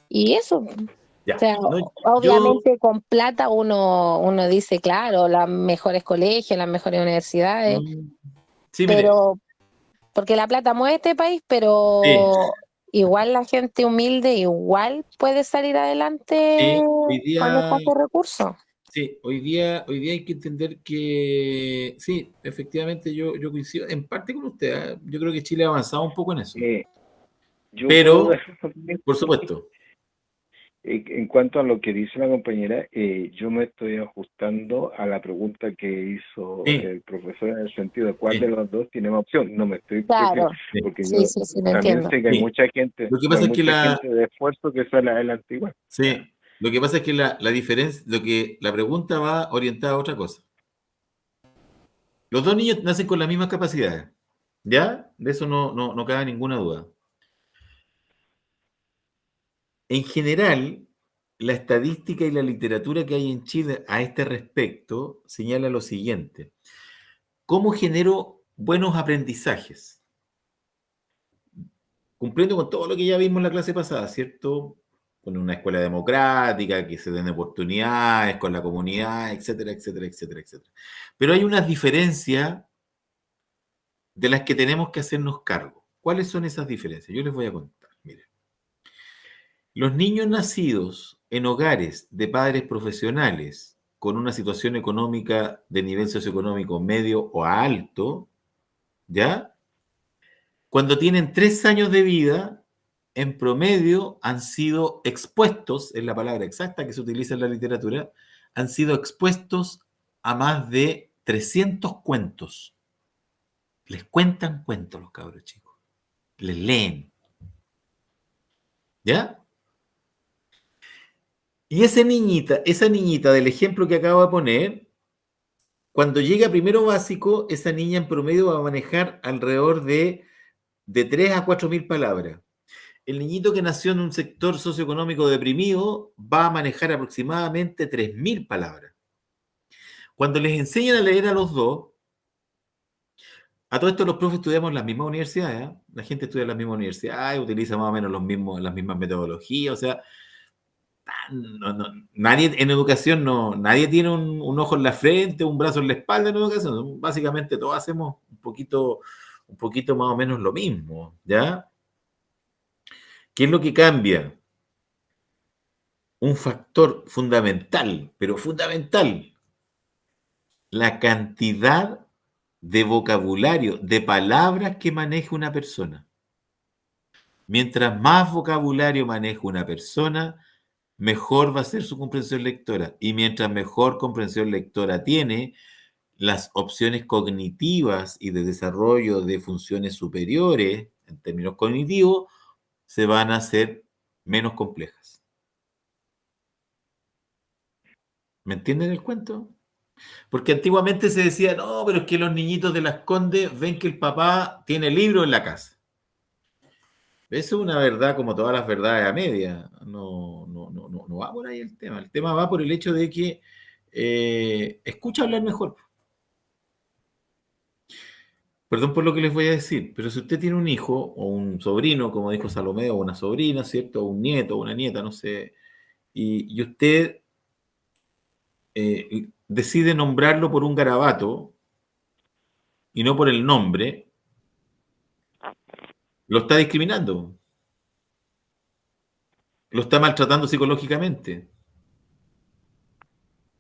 y eso. Ya. O sea, No, yo, obviamente con plata uno dice, claro, los mejores colegios, las mejores universidades, mm, sí, mire, pero porque la plata mueve este país, sí, pero igual la gente humilde igual puede salir adelante sí, hoy con día, escasos recursos. sí, hoy día hay que entender que, sí, efectivamente yo coincido en parte con usted, ¿eh? Yo creo que Chile ha avanzado un poco en eso, Yo puedo pero, dar una opinión. por supuesto, En cuanto a lo que dice la compañera, yo me estoy ajustando a la pregunta que hizo sí, el profesor en el sentido de cuál de sí, los dos tiene más opción. No me estoy Claro, sí, porque sí, yo sí, sí, lo también entiendo. sé que sí. Lo que no hay pasa es que mucha gente de esfuerzo que sale adelante igual. Ya. sí, lo que pasa es que la diferencia, la pregunta va orientada a otra cosa. Los dos niños nacen con las mismas capacidades, ¿ya? De eso no cabe ninguna duda. En general, la estadística y la literatura que hay en Chile a este respecto señala lo siguiente. ¿Cómo genero buenos aprendizajes? Cumpliendo con todo lo que ya vimos en la clase pasada, ¿cierto? Con una escuela democrática, que se den oportunidades con la comunidad, etcétera, etcétera, etcétera, etcétera. Pero hay unas diferencias de las que tenemos que hacernos cargo. ¿Cuáles son esas diferencias? Yo les voy a contar. Miren, los niños nacidos en hogares de padres profesionales con una situación económica de nivel socioeconómico medio o alto, ¿ya? Cuando tienen 3 años de vida, en promedio han sido expuestos, es la palabra exacta que se utiliza en la literatura, han sido expuestos a más de 300 cuentos. Les cuentan cuentos los cabros chicos, les leen, ¿ya? Y esa niñita del ejemplo que acabo de poner, cuando llega a primero básico, esa niña en promedio va a manejar alrededor de 3 a 4 mil palabras. El niñito que nació en un sector socioeconómico deprimido va a manejar aproximadamente 3.000 palabras. Cuando les enseñan a leer a los dos, a todo esto los profes estudiamos en las mismas universidades, ¿eh? La gente estudia en las mismas universidades, utiliza más o menos las mismas metodologías, o sea, nadie en educación, nadie tiene un ojo en la frente, un brazo en la espalda en educación, básicamente todos hacemos un poquito más o menos lo mismo, ¿ya? ¿Qué es lo que cambia? Un factor fundamental, pero fundamental, la cantidad de vocabulario, de palabras que maneja una persona. Mientras más vocabulario maneja una persona, mejor va a ser su comprensión lectora. Y mientras mejor comprensión lectora tiene, las opciones cognitivas y de desarrollo de funciones superiores, en términos cognitivos, se van a hacer menos complejas. ¿Me entienden el cuento? Porque antiguamente se decía, no, pero es que los niñitos de Las Condes ven que el papá tiene libro en la casa. Eso es una verdad como todas las verdades a media. No va por ahí el tema. El tema va por el hecho de que escucha hablar mejor. Perdón por lo que les voy a decir, pero si usted tiene un hijo o un sobrino, como dijo Salomé, o una sobrina, ¿cierto? O un nieto o una nieta, no sé, y usted decide nombrarlo por un garabato y no por el nombre, lo está discriminando, lo está maltratando psicológicamente,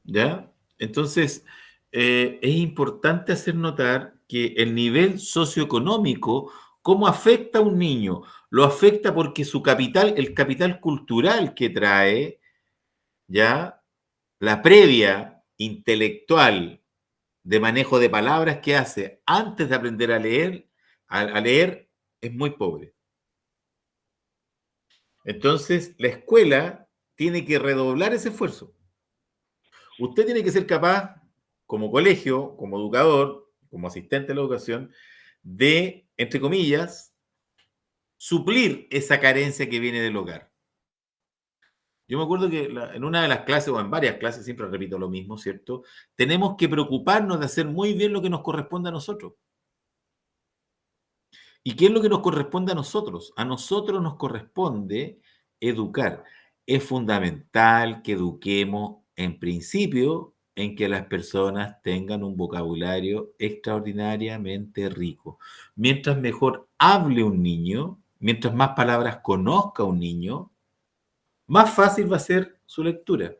¿ya? Entonces, es importante hacer notar que el nivel socioeconómico, ¿cómo afecta a un niño? Lo afecta porque su capital, el capital cultural que trae, ¿ya? La previa intelectual de manejo de palabras que hace antes de aprender a leer, es muy pobre. Entonces, la escuela tiene que redoblar ese esfuerzo. Usted tiene que ser capaz, como colegio, como educador, como asistente de la educación, de, entre comillas, suplir esa carencia que viene del hogar. Yo me acuerdo que en una de las clases, o en varias clases, siempre repito lo mismo, ¿cierto? Tenemos que preocuparnos de hacer muy bien lo que nos corresponde a nosotros. ¿Y qué es lo que nos corresponde a nosotros? A nosotros nos corresponde educar. es fundamental que eduquemos en principio en que las personas tengan un vocabulario extraordinariamente rico. Mientras mejor hable un niño, mientras más palabras conozca un niño, más fácil va a ser su lectura,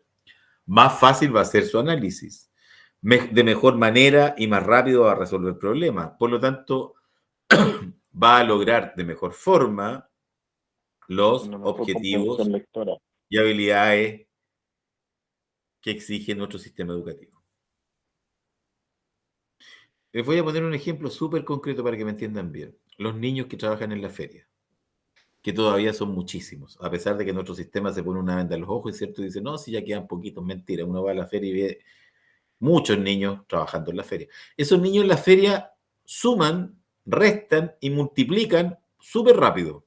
más fácil va a ser su análisis, de mejor manera y más rápido va a resolver problemas. Por lo tanto, va a lograr de mejor forma los una mejor objetivos comprensión lectora. y habilidades que exige nuestro sistema educativo. Les voy a poner un ejemplo súper concreto para que me entiendan bien. Los niños que trabajan en la feria, que todavía son muchísimos, a pesar de que nuestro sistema se pone una venda en los ojos, es cierto, y dice, no, si ya quedan poquitos, mentira, uno va a la feria y ve muchos niños trabajando en la feria. Esos niños en la feria suman, restan y multiplican súper rápido.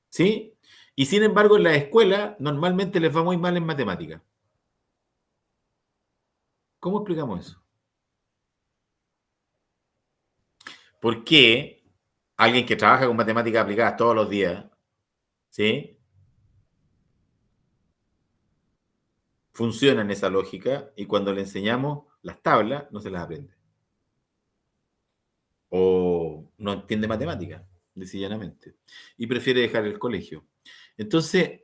¿Sí? Y sin embargo, en la escuela normalmente les va muy mal en matemáticas. ¿Cómo explicamos eso? ¿Por qué alguien que trabaja con matemáticas aplicadas todos los días, ¿sí? Funciona en esa lógica y cuando le enseñamos las tablas no se las aprende? O no entiende matemáticas, llanamente, y prefiere dejar el colegio. Entonces,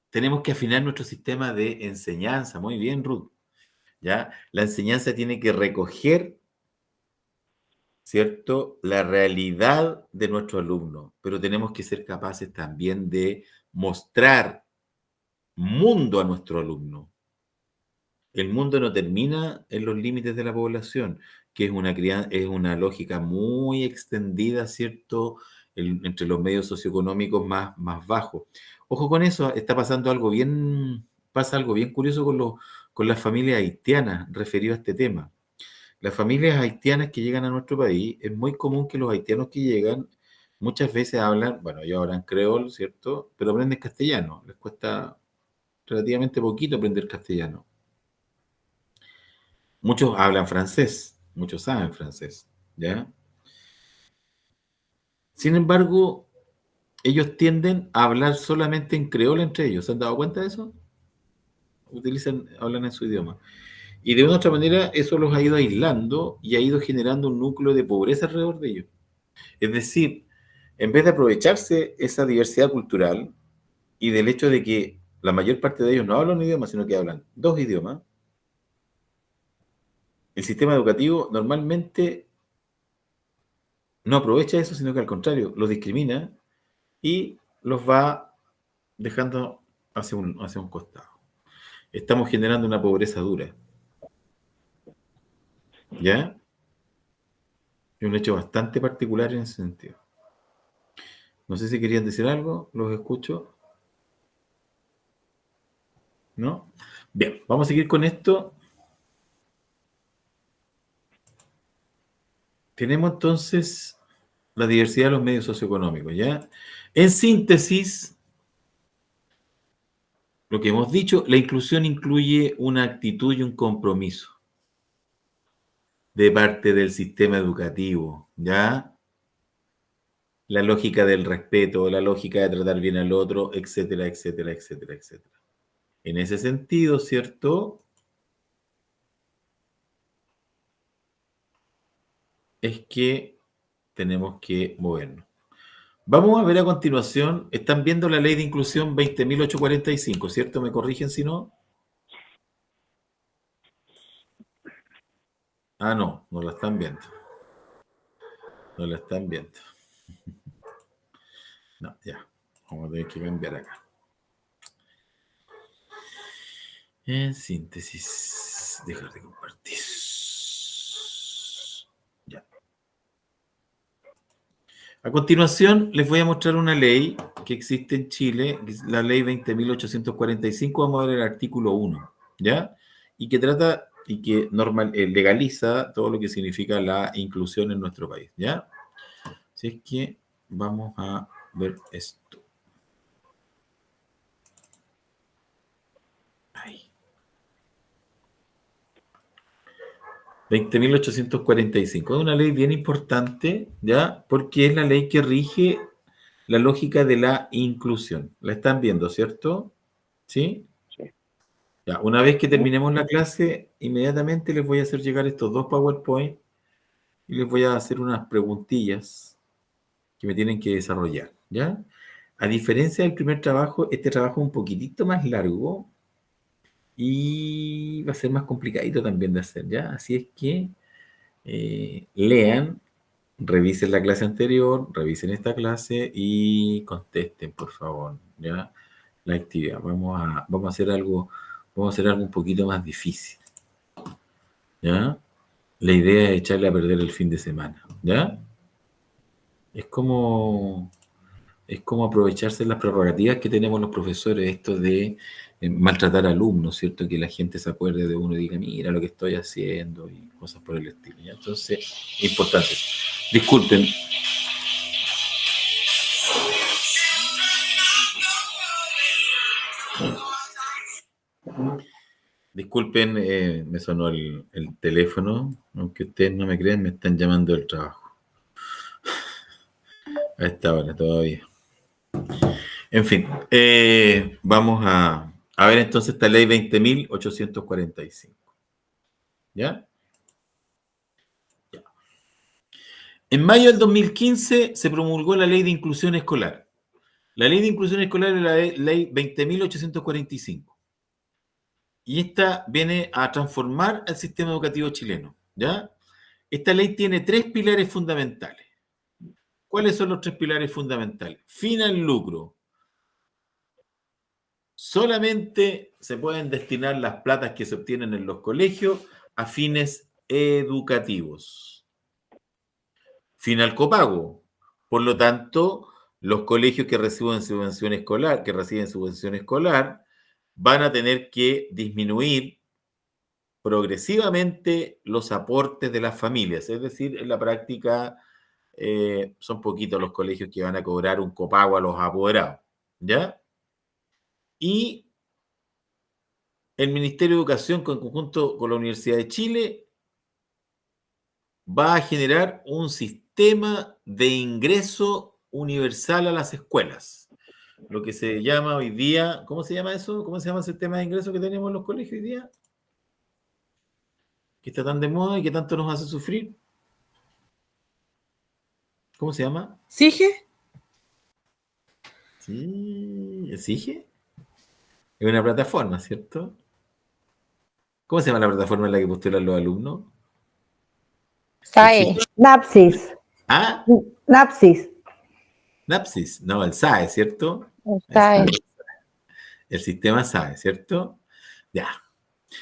tenemos que afinar nuestro sistema de enseñanza. Muy bien, Ruth. ¿Ya? La enseñanza tiene que recoger, ¿cierto?, la realidad de nuestro alumno, pero tenemos que ser capaces también de mostrar mundo a nuestro alumno. El mundo no termina en los límites de la población, que es una lógica muy extendida, ¿cierto?, entre los medios socioeconómicos más bajos. Ojo con eso, pasa algo bien curioso con las familias haitianas referido a este tema. Las familias haitianas que llegan a nuestro país, es muy común que los haitianos que llegan muchas veces hablan, bueno, ellos hablan creol, ¿cierto?, pero aprenden castellano. Les cuesta relativamente poquito aprender castellano. Muchos hablan francés, muchos saben francés, ¿ya? Sin embargo, ellos tienden a hablar solamente en creol entre ellos. ¿Se han dado cuenta de eso? Hablan en su idioma. Y de una u otra manera, eso los ha ido aislando y ha ido generando un núcleo de pobreza alrededor de ellos. Es decir, en vez de aprovecharse esa diversidad cultural y del hecho de que la mayor parte de ellos no hablan un idioma, sino que hablan dos idiomas, el sistema educativo normalmente no aprovecha eso, sino que al contrario, los discrimina y los va dejando hacia un costado. Estamos generando una pobreza dura. ¿Ya? Es un hecho bastante particular en ese sentido. No sé si querían decir algo, los escucho. ¿No? Bien, vamos a seguir con esto. Tenemos entonces la diversidad de los medios socioeconómicos, ¿ya? En síntesis, lo que hemos dicho, la inclusión incluye una actitud y un compromiso de parte del sistema educativo, ¿ya? La lógica del respeto, la lógica de tratar bien al otro, etcétera, etcétera, etcétera, etcétera. En ese sentido, ¿cierto?, es que tenemos que movernos. Vamos a ver a continuación, están viendo la ley de inclusión 20.845, ¿cierto? ¿Me corrigen si no? Ah, no, no la están viendo. No la están viendo. No, ya. Vamos a tener que cambiar acá. En síntesis, dejar de compartir. Ya. A continuación, les voy a mostrar una ley que existe en Chile, que es la ley 20.845. Vamos a ver el artículo 1, ¿ya? Y que trata y que legaliza todo lo que significa la inclusión en nuestro país, ¿ya? Así es que vamos a ver esto. Ahí. 20.845. Es una ley bien importante, ¿ya? Porque es la ley que rige la lógica de la inclusión. ¿La están viendo, cierto? ¿Sí? Sí. Ya, una vez que terminemos la clase, inmediatamente les voy a hacer llegar estos 2 PowerPoint y les voy a hacer unas preguntillas que me tienen que desarrollar, ¿ya? A diferencia del primer trabajo, este trabajo es un poquitito más largo y va a ser más complicadito también de hacer, ¿ya? Así es que lean, revisen la clase anterior, revisen esta clase y contesten, por favor, ¿ya? La actividad. Vamos a hacer algo un poquito más difícil, ¿ya? La idea es echarle a perder el fin de semana, ¿ya? Es como aprovecharse las prerrogativas que tenemos los profesores, esto de maltratar alumnos, ¿cierto? Que la gente se acuerde de uno y diga, mira lo que estoy haciendo y cosas por el estilo, ¿ya? Entonces, importante. Disculpen. Disculpen, me sonó el teléfono, aunque ustedes no me crean, me están llamando del trabajo. A esta hora todavía. En fin, vamos a ver entonces esta ley 20.845. ¿Ya? Ya. En mayo del 2015 se promulgó la ley de inclusión escolar. La ley de inclusión escolar es la ley 20.845. Y esta viene a transformar el sistema educativo chileno, ¿ya? Esta ley tiene 3 pilares fundamentales. ¿Cuáles son los 3 pilares fundamentales? Fin al lucro. Solamente se pueden destinar las platas que se obtienen en los colegios a fines educativos. Fin al copago. Por lo tanto, los colegios que reciben subvención escolar, van a tener que disminuir progresivamente los aportes de las familias. Es decir, en la práctica son poquitos los colegios que van a cobrar un copago a los apoderados, ¿ya? Y el Ministerio de Educación, en conjunto con la Universidad de Chile, va a generar un sistema de ingreso universal a las escuelas. Lo que se llama hoy día, ¿cómo se llama eso? ¿Cómo se llama el sistema de ingreso que tenemos en los colegios hoy día? Que está tan de moda y que tanto nos hace sufrir. ¿Cómo se llama? ¿Sige? Sí, ¿exige? Es una plataforma, ¿cierto? ¿Cómo se llama la plataforma en la que postulan los alumnos? SAE. Napsis. Ah, Napsis. Napsis, no, el SAE, ¿cierto? SAE. El sistema SAE, ¿cierto? Ya.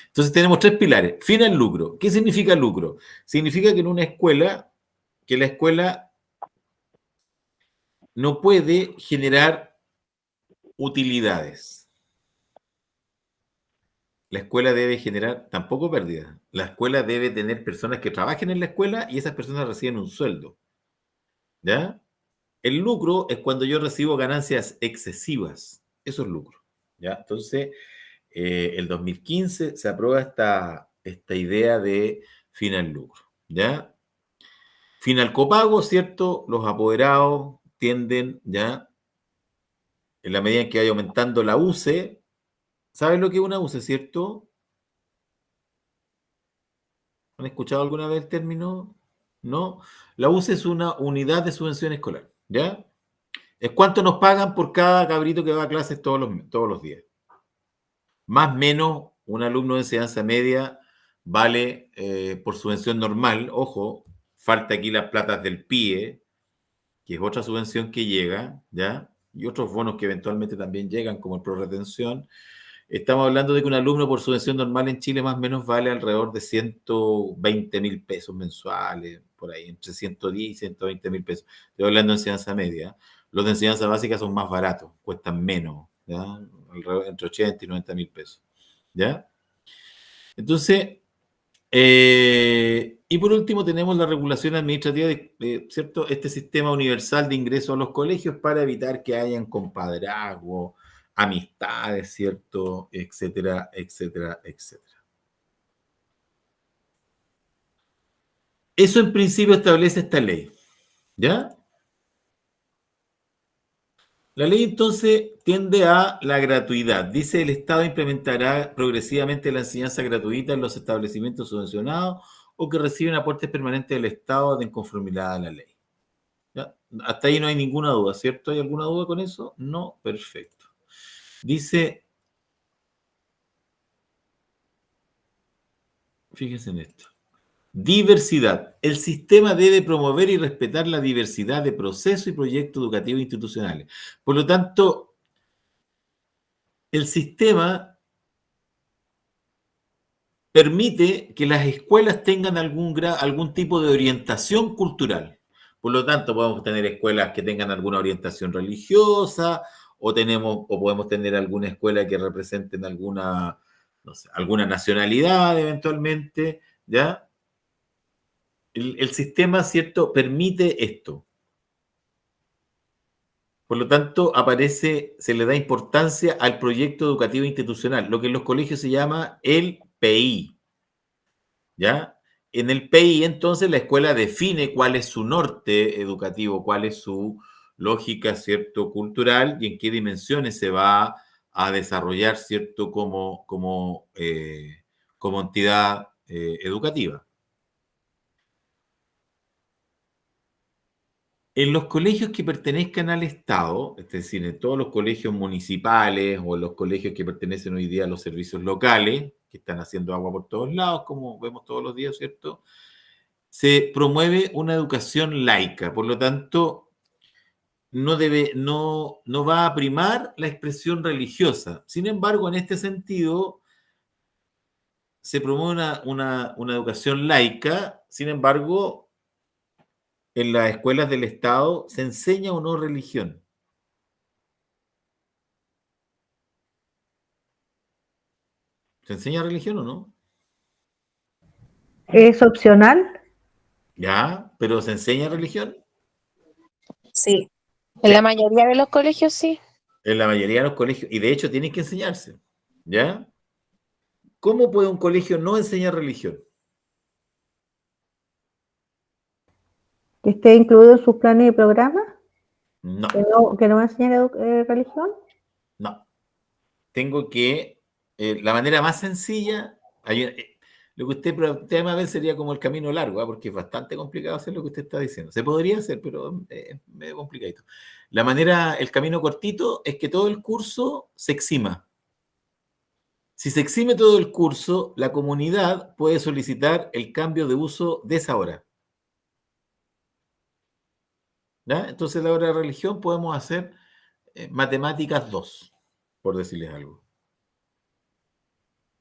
Entonces tenemos 3 pilares. Fin al lucro. ¿Qué significa lucro? Significa que en una escuela, que la escuela no puede generar utilidades. La escuela debe generar tampoco pérdidas. La escuela debe tener personas que trabajen en la escuela y esas personas reciben un sueldo. ¿Ya? El lucro es cuando yo recibo ganancias excesivas. Eso es lucro. ¿Ya? Entonces, el 2015 se aprueba esta idea de fin al lucro. ¿Ya? Fin al copago, ¿cierto? Los apoderados tienden, ¿ya? En la medida en que vaya aumentando la UCE, ¿sabes lo que es una UCE, cierto? ¿Han escuchado alguna vez el término? ¿No? La UCE es una unidad de subvención escolar, ¿ya? Es cuánto nos pagan por cada cabrito que va a clases todos los días. Más o menos, un alumno de enseñanza media vale por subvención normal, ojo, falta aquí las platas del PIE, que es otra subvención que llega, ¿ya? Y otros bonos que eventualmente también llegan, como el ProRetención. Estamos hablando de que un alumno por subvención normal en Chile más o menos vale alrededor de 120.000 pesos mensuales, por ahí, entre 110 y 120.000 pesos. Estoy hablando de enseñanza media. Los de enseñanza básica son más baratos, cuestan menos, ¿ya? Entre 80 y 90.000 pesos, ¿ya? Entonces, y por último tenemos la regulación administrativa de ¿cierto? Este sistema universal de ingreso a los colegios para evitar que hayan compadrazgo, amistades, ¿cierto? Etcétera, etcétera, etcétera. Eso en principio establece esta ley, ¿ya? La ley entonces tiende a la gratuidad. Dice el Estado implementará progresivamente la enseñanza gratuita en los establecimientos subvencionados o que reciben aportes permanentes del Estado de conformidad a la ley. ¿Ya? Hasta ahí no hay ninguna duda, ¿cierto? ¿Hay alguna duda con eso? No, perfecto. Dice, fíjense en esto. Diversidad. El sistema debe promover y respetar la diversidad de procesos y proyectos educativos institucionales. Por lo tanto, el sistema permite que las escuelas tengan algún tipo de orientación cultural. Por lo tanto, podemos tener escuelas que tengan alguna orientación religiosa o podemos tener alguna escuela que representen alguna, no sé, alguna nacionalidad eventualmente, ¿ya? El sistema, ¿cierto?, permite esto. Por lo tanto, se le da importancia al proyecto educativo institucional, lo que en los colegios se llama el PI. ¿Ya? En el PI, entonces, la escuela define cuál es su norte educativo, cuál es su lógica, ¿cierto?, cultural y en qué dimensiones se va a desarrollar, ¿cierto?, como entidad educativa. En los colegios que pertenezcan al Estado, es decir, en todos los colegios municipales o los colegios que pertenecen hoy día a los servicios locales, que están haciendo agua por todos lados, como vemos todos los días, ¿cierto?, se promueve una educación laica. Por lo tanto, no va a primar la expresión religiosa. Sin embargo, en este sentido, se promueve una educación laica. Sin embargo, en las escuelas del Estado se enseña o no religión. ¿Se enseña religión o no? ¿Es opcional? Ya, pero ¿se enseña religión? Sí, En la mayoría de los colegios sí. En la mayoría de los colegios, y de hecho tienen que enseñarse. ¿Ya? ¿Cómo puede un colegio no enseñar religión? ¿Que esté incluido en sus planes y programas? No, Que no va a enseñar religión? no. Tengo que, la manera más sencilla, lo que usted plantea a ver sería como el camino largo, porque es bastante complicado hacer lo que usted está diciendo. Se podría hacer, pero es medio complicadito. El camino cortito es que todo el curso se exima. Si se exime todo el curso, la comunidad puede solicitar el cambio de uso de esa hora. ¿Ya? Entonces, la hora de religión podemos hacer matemáticas 2, por decirles algo.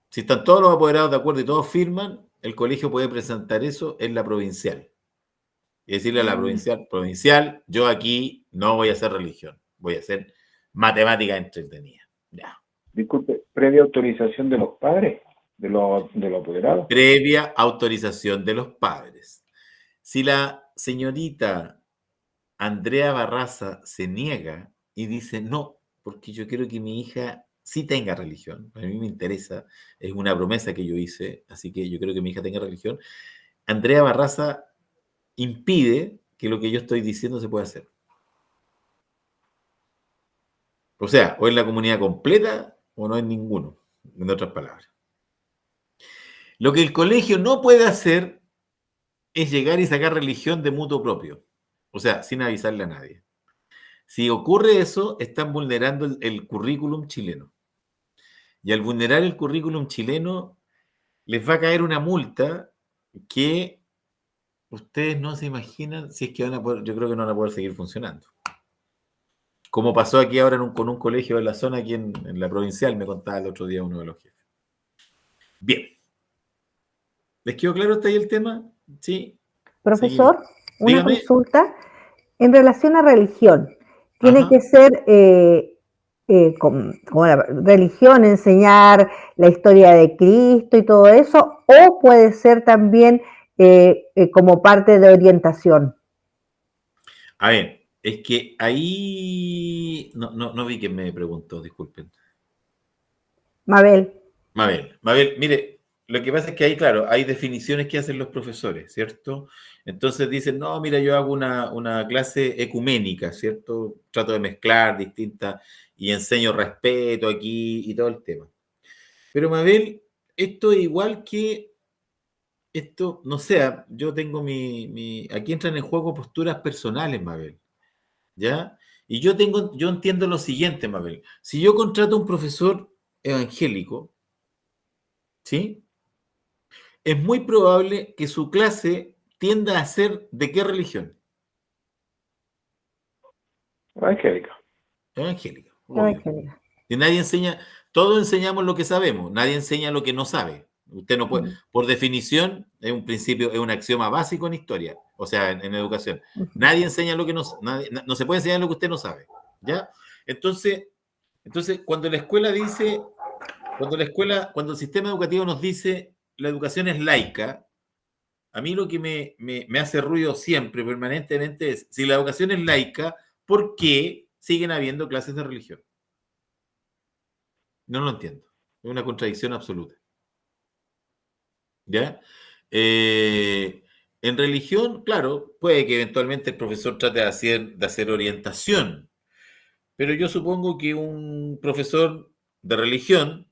Si están todos los apoderados de acuerdo y todos firman, el colegio puede presentar eso en la provincial. Y decirle a la provincial, yo aquí no voy a hacer religión, voy a hacer matemática entretenida. Ya. Disculpe, previa autorización de los padres, de los apoderados. Previa autorización de los padres. Si la señorita Andrea Barraza se niega y dice, no, porque yo quiero que mi hija sí tenga religión, a mí me interesa, es una promesa que yo hice, así que yo quiero que mi hija tenga religión, Andrea Barraza impide que lo que yo estoy diciendo se pueda hacer. O sea, o es la comunidad completa o no es ninguno, en otras palabras. Lo que el colegio no puede hacer es llegar y sacar religión de mutuo propio, o sea, sin avisarle a nadie. Si ocurre eso, están vulnerando el currículum chileno. Y al vulnerar el currículum chileno, les va a caer una multa que ustedes no se imaginan si es que van a poder, yo creo que no van a poder seguir funcionando. Como pasó aquí ahora con un colegio de la zona, aquí en la provincial, me contaba el otro día uno de los jefes. Bien. ¿Les quedó claro hasta ahí el tema? Sí. Profesor, Seguimos. una Dígame. consulta en relación a religión. ¿Tiene Ajá. que ser como la religión, enseñar la historia de Cristo y todo eso, o puede ser también como parte de orientación? A ver, es que ahí no vi quién me preguntó, disculpen. Mabel. Mabel, mire, lo que pasa es que ahí, claro, hay definiciones que hacen los profesores, ¿cierto? Entonces dicen, no, mira, yo hago una clase ecuménica, ¿cierto? Trato de mezclar distintas y enseño respeto aquí y todo el tema. Pero, Mabel, esto es igual que esto, no sé, yo tengo aquí entran en juego posturas personales, Mabel, ¿ya? Y yo entiendo lo siguiente, Mabel. Si yo contrato a un profesor evangélico, ¿sí? Es muy probable que su clase tienda a ser ¿de qué religión? Evangélica. Evangélica, obvio. Evangélica. Y nadie enseña, todos enseñamos lo que sabemos, nadie enseña lo que no sabe. Usted no puede, por definición, es un principio, es un axioma básico en historia, o sea, en educación. Nadie enseña lo que no se puede enseñar lo que usted no sabe, ¿ya? Entonces, cuando la escuela dice, cuando el sistema educativo nos dice la educación es laica, a mí lo que me hace ruido siempre, permanentemente, es, si la educación es laica, ¿por qué siguen habiendo clases de religión? No lo entiendo. Es una contradicción absoluta. ¿Ya? En religión, claro, puede que eventualmente el profesor trate de hacer orientación, pero yo supongo que un profesor de religión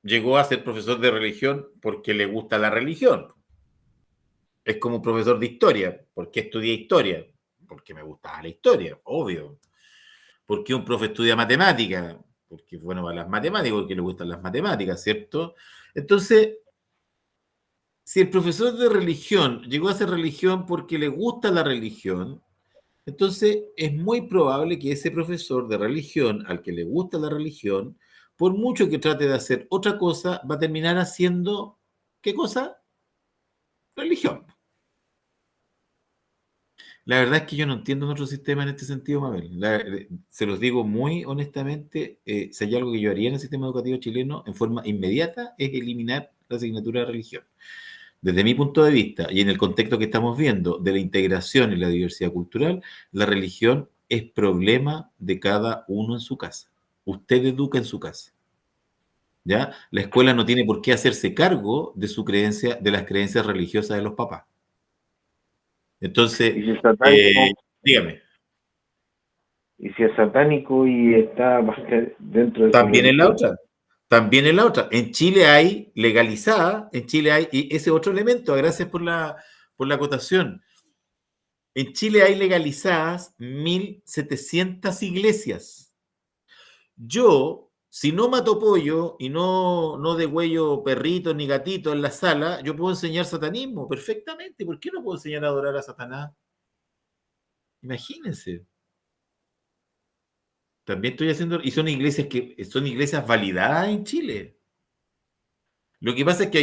llegó a ser profesor de religión porque le gusta la religión. Es como un profesor de historia. ¿Por qué estudié historia? Porque me gustaba la historia, obvio. ¿Por qué un profe estudia matemática? Porque es bueno para las matemáticas, porque le gustan las matemáticas, ¿cierto? Entonces, si el profesor de religión llegó a ser religión porque le gusta la religión, entonces es muy probable que ese profesor de religión, al que le gusta la religión, por mucho que trate de hacer otra cosa, va a terminar haciendo, ¿qué cosa? Religión. La verdad es que yo no entiendo nuestro sistema en este sentido, Mabel. Se los digo muy honestamente, si hay algo que yo haría en el sistema educativo chileno en forma inmediata es eliminar la asignatura de religión. Desde mi punto de vista y en el contexto que estamos viendo de la integración y la diversidad cultural, la religión es problema de cada uno en su casa. Usted educa en su casa. ¿Ya? La escuela no tiene por qué hacerse cargo de su creencia, de las creencias religiosas de los papás. Entonces, Y si es satánico, dígame. y si es satánico y está dentro de su También es la religión. otra. También es la otra. En Chile hay legalizada, en Chile hay, y ese otro elemento, gracias por la acotación. En Chile hay legalizadas 1.700 iglesias. Yo, si no mato pollo y no degüello perritos ni gatitos en la sala, yo puedo enseñar satanismo perfectamente. ¿Por qué no puedo enseñar a adorar a Satanás? Imagínense. También estoy haciendo, y son iglesias validadas en Chile. Lo que pasa es que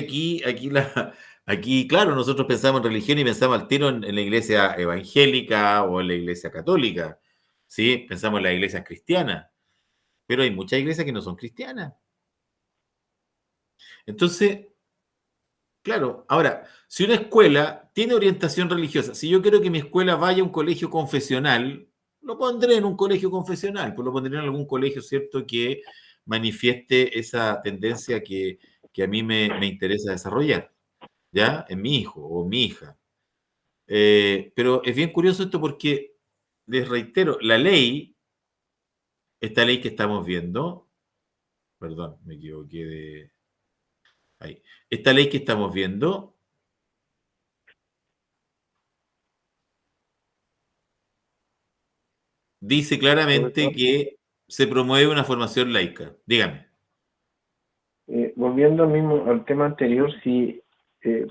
aquí, claro, nosotros pensamos en religión y pensamos al tiro en la iglesia evangélica o en la iglesia católica, ¿sí? Pensamos en las iglesias cristianas, pero hay muchas iglesias que no son cristianas. Entonces, claro, ahora, si una escuela tiene orientación religiosa, si yo quiero que mi escuela vaya a un colegio confesional, lo pondré en un colegio confesional, pues lo pondré en algún colegio, ¿cierto?, que manifieste esa tendencia que a mí me interesa desarrollar, ¿ya? En mi hijo o mi hija. Pero es bien curioso esto porque, les reitero, esta ley que estamos viendo, perdón, me equivoqué de... Ahí. Esta ley que estamos viendo dice claramente Profesor, que se promueve una formación laica. Dígame. volviendo al tema anterior, si,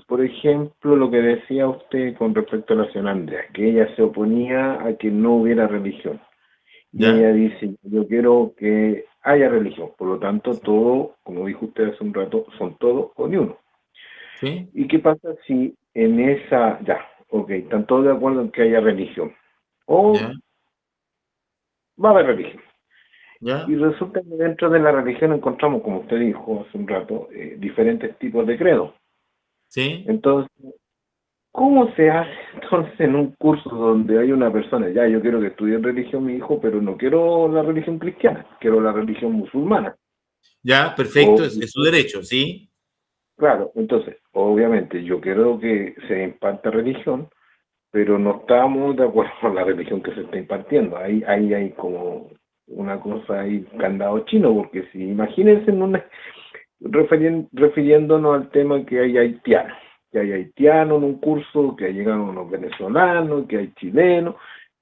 por ejemplo, lo que decía usted con respecto a la señora Andrea, que ella se oponía a que no hubiera religión. Y ¿Ya? ella dice, yo quiero que haya religión, por lo tanto, todo, como dijo usted hace un rato, son todos o ni uno. ¿Sí? ¿Y qué pasa si en esa, ya, ok, están todos de acuerdo en que haya religión? O ¿Ya? va a haber religión. ¿Ya? Y resulta que dentro de la religión encontramos, como usted dijo hace un rato, diferentes tipos de credos. ¿Sí? Entonces, ¿cómo se hace entonces en un curso donde hay una persona, ya yo quiero que estudie religión mi hijo, pero no quiero la religión cristiana, quiero la religión musulmana? ¿Ya? Perfecto, O, es su derecho, ¿sí? Claro, entonces, obviamente, yo quiero que se imparte religión, pero no estamos de acuerdo con la religión que se está impartiendo. Ahí hay como una cosa ahí, candado chino, porque si imagínense refiriéndonos al tema que hay haitianos en un curso, que llegan unos venezolanos, que hay chilenos,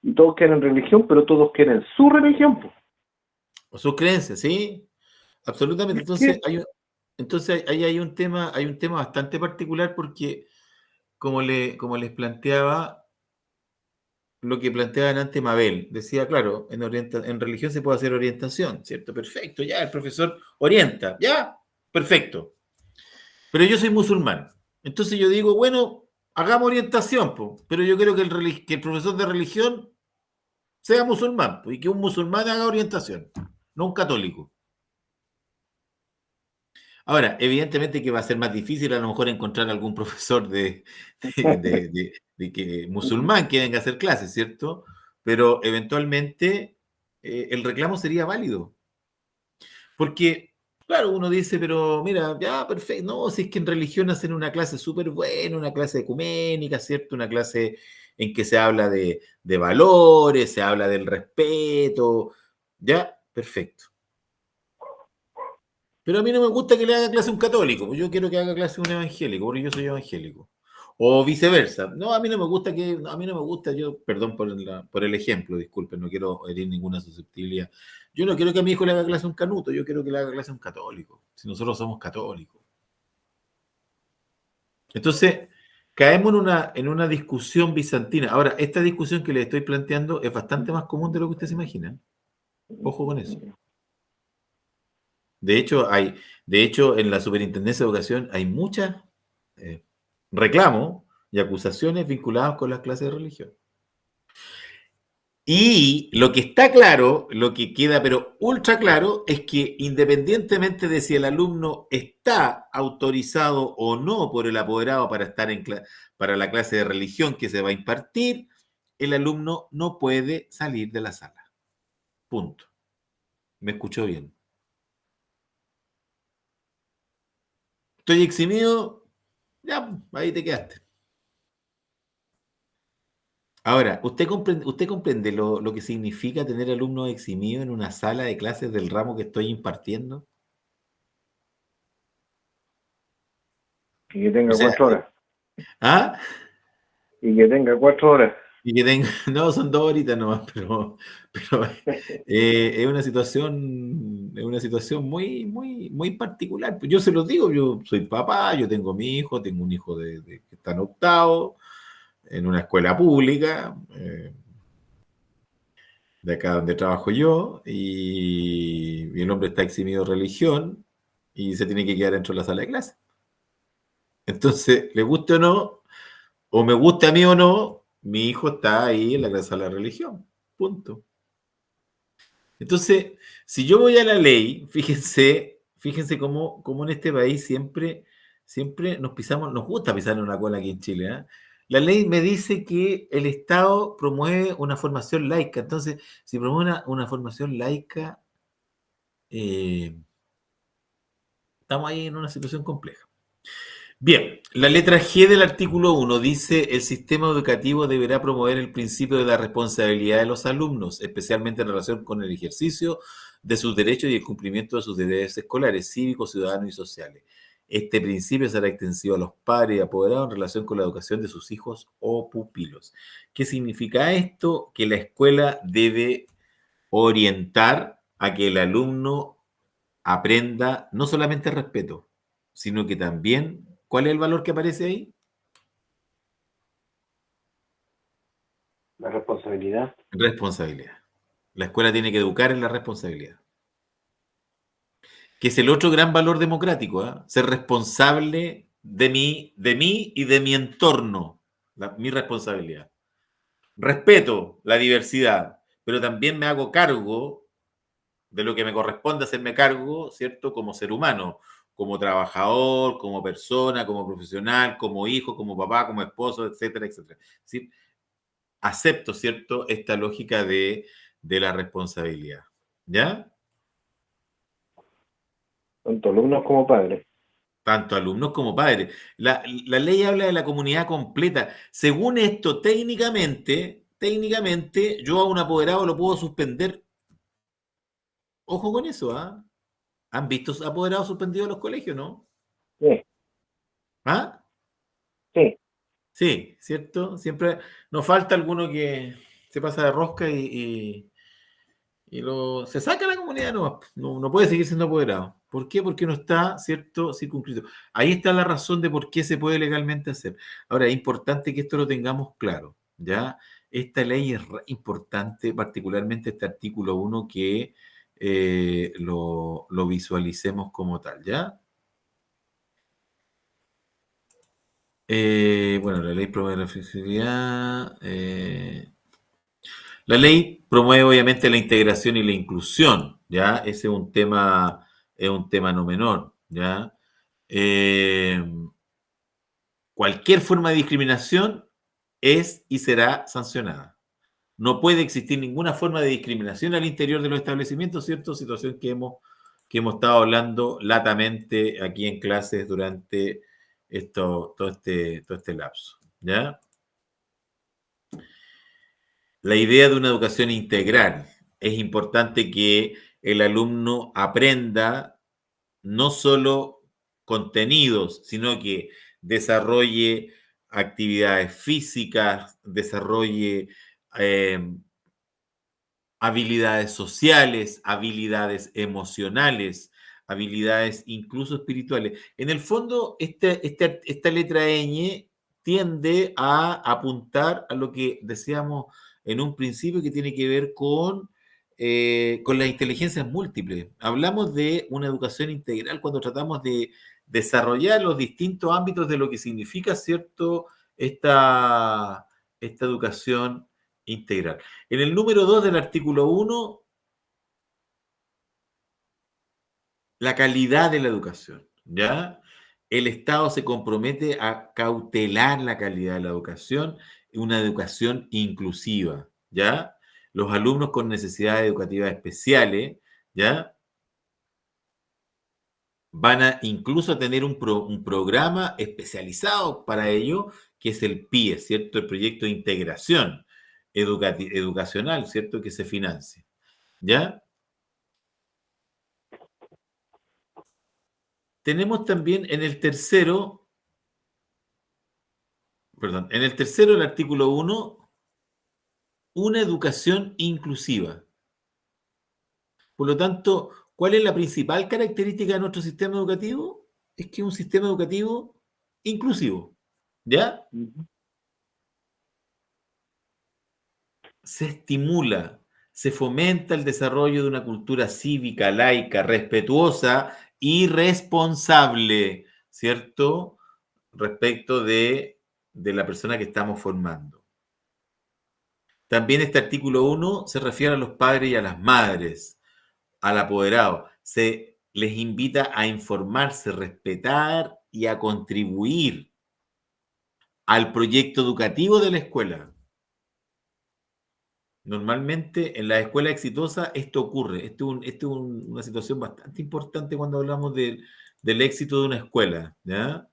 y todos quieren religión, pero todos quieren su religión, pues. O sus creencias, ¿sí? Absolutamente. ¿Qué? Entonces ahí hay un tema bastante particular porque, como les planteaba, lo que planteaban antes Mabel, decía, claro, en religión se puede hacer orientación, ¿cierto? Perfecto, ya, el profesor orienta, ya, perfecto. Pero yo soy musulmán. Entonces yo digo, bueno, hagamos orientación, po, pero yo quiero que el profesor de religión sea musulmán, po, y que un musulmán haga orientación, no un católico. Ahora, evidentemente que va a ser más difícil a lo mejor encontrar algún profesor de que musulmán que venga a hacer clases, ¿cierto? Pero eventualmente el reclamo sería válido. Porque, claro, uno dice, pero mira, ya, perfecto, no, si es que en religión hacen una clase súper buena, una clase ecuménica, ¿cierto? Una clase en que se habla de valores, se habla del respeto, ya, perfecto. Pero a mí no me gusta que le haga clase a un católico, pues yo quiero que haga clase a un evangélico, porque yo soy evangélico. O viceversa. No, a mí no me gusta yo, perdón por el ejemplo, disculpen, no quiero herir ninguna susceptibilidad. Yo no quiero que a mi hijo le haga clase a un canuto, yo quiero que le haga clase a un católico, si nosotros somos católicos. Entonces, caemos en una discusión bizantina. Ahora, esta discusión que les estoy planteando es bastante más común de lo que ustedes se imaginan. Ojo con eso. De hecho, en la Superintendencia de Educación hay muchas eh, reclamos y acusaciones vinculadas con las clases de religión. Y lo que está claro, lo que queda pero ultra claro, es que independientemente de si el alumno está autorizado o no por el apoderado para estar para la clase de religión que se va a impartir, el alumno no puede salir de la sala. Punto. ¿Me escuchó bien? ¿Estoy eximido? Ya, ahí te quedaste. Ahora, usted comprende lo que significa tener alumnos eximidos en una sala de clases del ramo que estoy impartiendo? Y que O tenga sea, 4 horas. ¿ah? Y que tenga 4 horas. Y que tenga, no, son 2 horitas nomás, pero es una situación muy, muy, muy particular. Pues yo se los digo, yo soy papá, yo tengo mi hijo, tengo un hijo que está en octavo, en una escuela pública, de acá donde trabajo yo, y el hombre está eximido de religión y se tiene que quedar dentro de la sala de clase. Entonces, le guste o no, o me guste a mí o no, mi hijo está ahí en la sala de religión. Punto. Entonces, si yo voy a la ley, fíjense cómo en este país siempre nos gusta pisar en una cola aquí en Chile, ¿eh? La ley me dice que el Estado promueve una formación laica. Entonces, si promueve una formación laica, eh, estamos ahí en una situación compleja. Bien, la letra G del artículo 1 dice: el sistema educativo deberá promover el principio de la responsabilidad de los alumnos, especialmente en relación con el ejercicio de sus derechos y el cumplimiento de sus deberes escolares, cívicos, ciudadanos y sociales. Este principio será extensivo a los padres y apoderados en relación con la educación de sus hijos o pupilos. ¿Qué significa esto? Que la escuela debe orientar a que el alumno aprenda no solamente respeto, sino que también, ¿cuál es el valor que aparece ahí? La responsabilidad. Responsabilidad. La escuela tiene que educar en la responsabilidad, que es el otro gran valor democrático, ¿eh? Ser responsable de mí y de mi entorno, mi responsabilidad. Respeto la diversidad, pero también me hago cargo de lo que me corresponde hacerme cargo, ¿cierto? Como ser humano, como trabajador, como persona, como profesional, como hijo, como papá, como esposo, etcétera, etcétera. ¿Sí? Acepto, ¿cierto? Esta lógica de la responsabilidad. ¿Ya? Tanto alumnos como padres. tanto alumnos como padres. La ley habla de la comunidad completa. Según esto, técnicamente, yo a un apoderado lo puedo suspender. Ojo con eso, ¿ah? ¿Han visto apoderados suspendidos en los colegios, no? Sí, ¿Ah? sí. Sí, ¿cierto? Siempre nos falta alguno que se pasa de rosca se saca a la comunidad, no puede seguir siendo apoderado. ¿Por qué? Porque no está, ¿cierto?, circunscrito. Ahí está la razón de por qué se puede legalmente hacer. Ahora, es importante que esto lo tengamos claro, ¿ya? Esta ley es importante, particularmente este artículo 1, que lo visualicemos como tal, ¿ya? Bueno, la ley promueve la flexibilidad. La ley promueve obviamente la integración y la inclusión, ¿ya? Ese es un tema no menor, ¿ya? Cualquier forma de discriminación es y será sancionada. No puede existir ninguna forma de discriminación al interior de los establecimientos, ¿cierto? Situación que hemos estado hablando latamente aquí en clases durante todo este lapso, ¿ya? La idea de una educación integral. Es importante que el alumno aprenda no solo contenidos, sino que desarrolle actividades físicas, desarrolle eh, habilidades sociales, habilidades emocionales, habilidades incluso espirituales. En el fondo, esta letra ñ tiende a apuntar a lo que decíamos en un principio, que tiene que ver con las inteligencias múltiples. Hablamos de una educación integral cuando tratamos de desarrollar los distintos ámbitos de lo que significa, ¿cierto?, esta educación integral. En el número 2 del artículo 1, la calidad de la educación, ¿ya? El Estado se compromete a cautelar la calidad de la educación, una educación inclusiva, ¿ya? Los alumnos con necesidades educativas especiales, ¿ya?, van a incluso tener un programa especializado para ello, que es el PIE, ¿cierto? El proyecto de integración educacional, ¿cierto?, que se financia, ¿ya? Tenemos también en el tercero, el artículo 1, una educación inclusiva. Por lo tanto, ¿cuál es la principal característica de nuestro sistema educativo? Es que es un sistema educativo inclusivo, ¿ya? Se estimula, se fomenta el desarrollo de una cultura cívica, laica, respetuosa y responsable, ¿cierto?, respecto de la persona que estamos formando. También este artículo 1 se refiere a los padres y a las madres, al apoderado. Se les invita a informarse, respetar y a contribuir al proyecto educativo de la escuela. Normalmente en las escuelas exitosas esto ocurre. Esto es una situación bastante importante cuando hablamos del éxito de una escuela, ¿ya?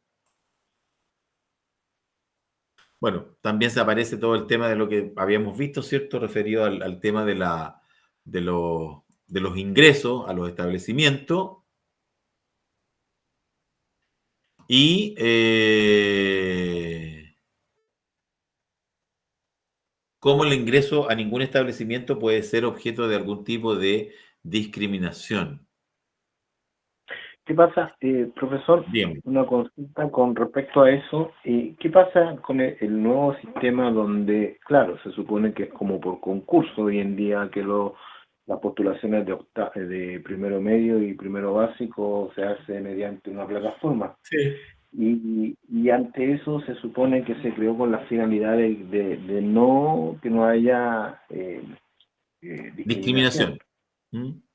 Bueno, también se aparece todo el tema de lo que habíamos visto, ¿cierto?, referido al tema de los ingresos a los establecimientos y cómo el ingreso a ningún establecimiento puede ser objeto de algún tipo de discriminación. ¿Qué pasa, profesor? Bien. Una consulta con respecto a eso. ¿Qué pasa con el nuevo sistema donde, claro, se supone que es como por concurso hoy en día, que las postulaciones de primero medio y primero básico se hace mediante una plataforma? Sí. Y ante eso se supone que se creó con la finalidad de que no haya discriminación.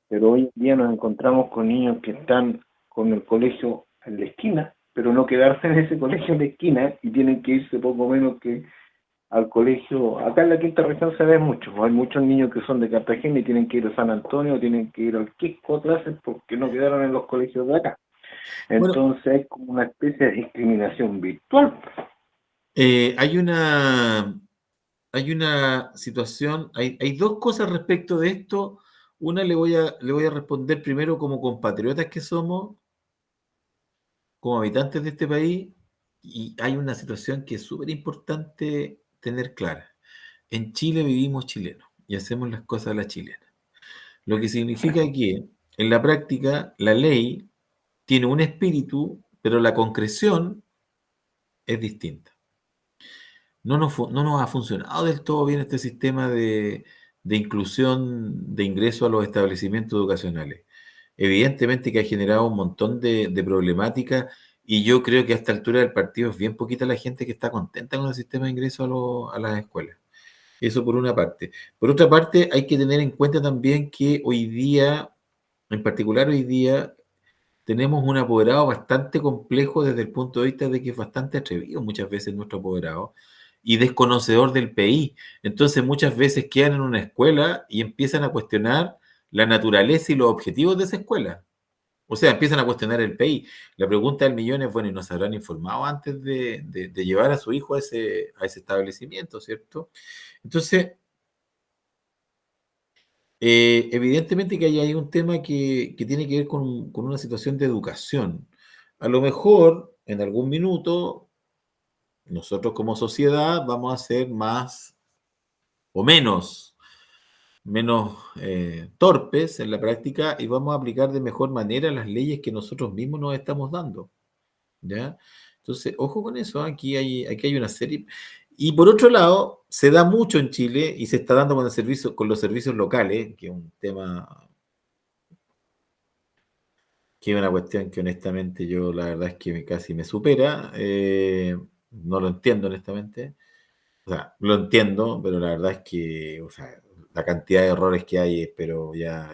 Pero hoy en día nos encontramos con niños que están con el colegio en la esquina, pero no quedarse en ese colegio en la esquina y tienen que irse poco menos que al colegio. Acá en la quinta región se ve mucho, hay muchos niños que son de Cartagena y tienen que ir a San Antonio, tienen que ir al Quisco, clases porque no quedaron en los colegios de acá. Bueno, Entonces es como una especie de discriminación virtual. hay una situación, hay dos cosas respecto de esto. Una le voy a responder primero como compatriotas que somos, como habitantes de este país, y hay una situación que es súper importante tener clara. En Chile vivimos chilenos y hacemos las cosas a la chilena. Lo que significa que en la práctica la ley tiene un espíritu, pero la concreción es distinta. No nos ha funcionado del todo bien este sistema de inclusión de ingreso a los establecimientos educacionales. Evidentemente que ha generado un montón de problemáticas y yo creo que a esta altura del partido es bien poquita la gente que está contenta con el sistema de ingreso a las escuelas. Eso por una parte. Por otra parte, hay que tener en cuenta también que hoy día, en particular hoy día, tenemos un apoderado bastante complejo desde el punto de vista de que es bastante atrevido muchas veces nuestro apoderado y desconocedor del PI. Entonces muchas veces quedan en una escuela y empiezan a cuestionar la naturaleza y los objetivos de esa escuela. O sea, empiezan a cuestionar el PI. La pregunta del millón es, bueno, ¿y nos habrán informado antes de llevar a su hijo a ese establecimiento, cierto? Entonces, evidentemente que hay un tema que tiene que ver con una situación de educación. A lo mejor, en algún minuto, nosotros como sociedad vamos a ser más o menos torpes en la práctica y vamos a aplicar de mejor manera las leyes que nosotros mismos nos estamos dando. ¿Ya? Entonces, ojo con eso, ¿eh? Aquí hay una serie. Y por otro lado, se da mucho en Chile y se está dando con los servicios locales, que es un tema, que es una cuestión que honestamente yo la verdad es que casi me supera. No lo entiendo honestamente. O sea, lo entiendo, pero la verdad es que, o sea, la cantidad de errores que hay es, pero ya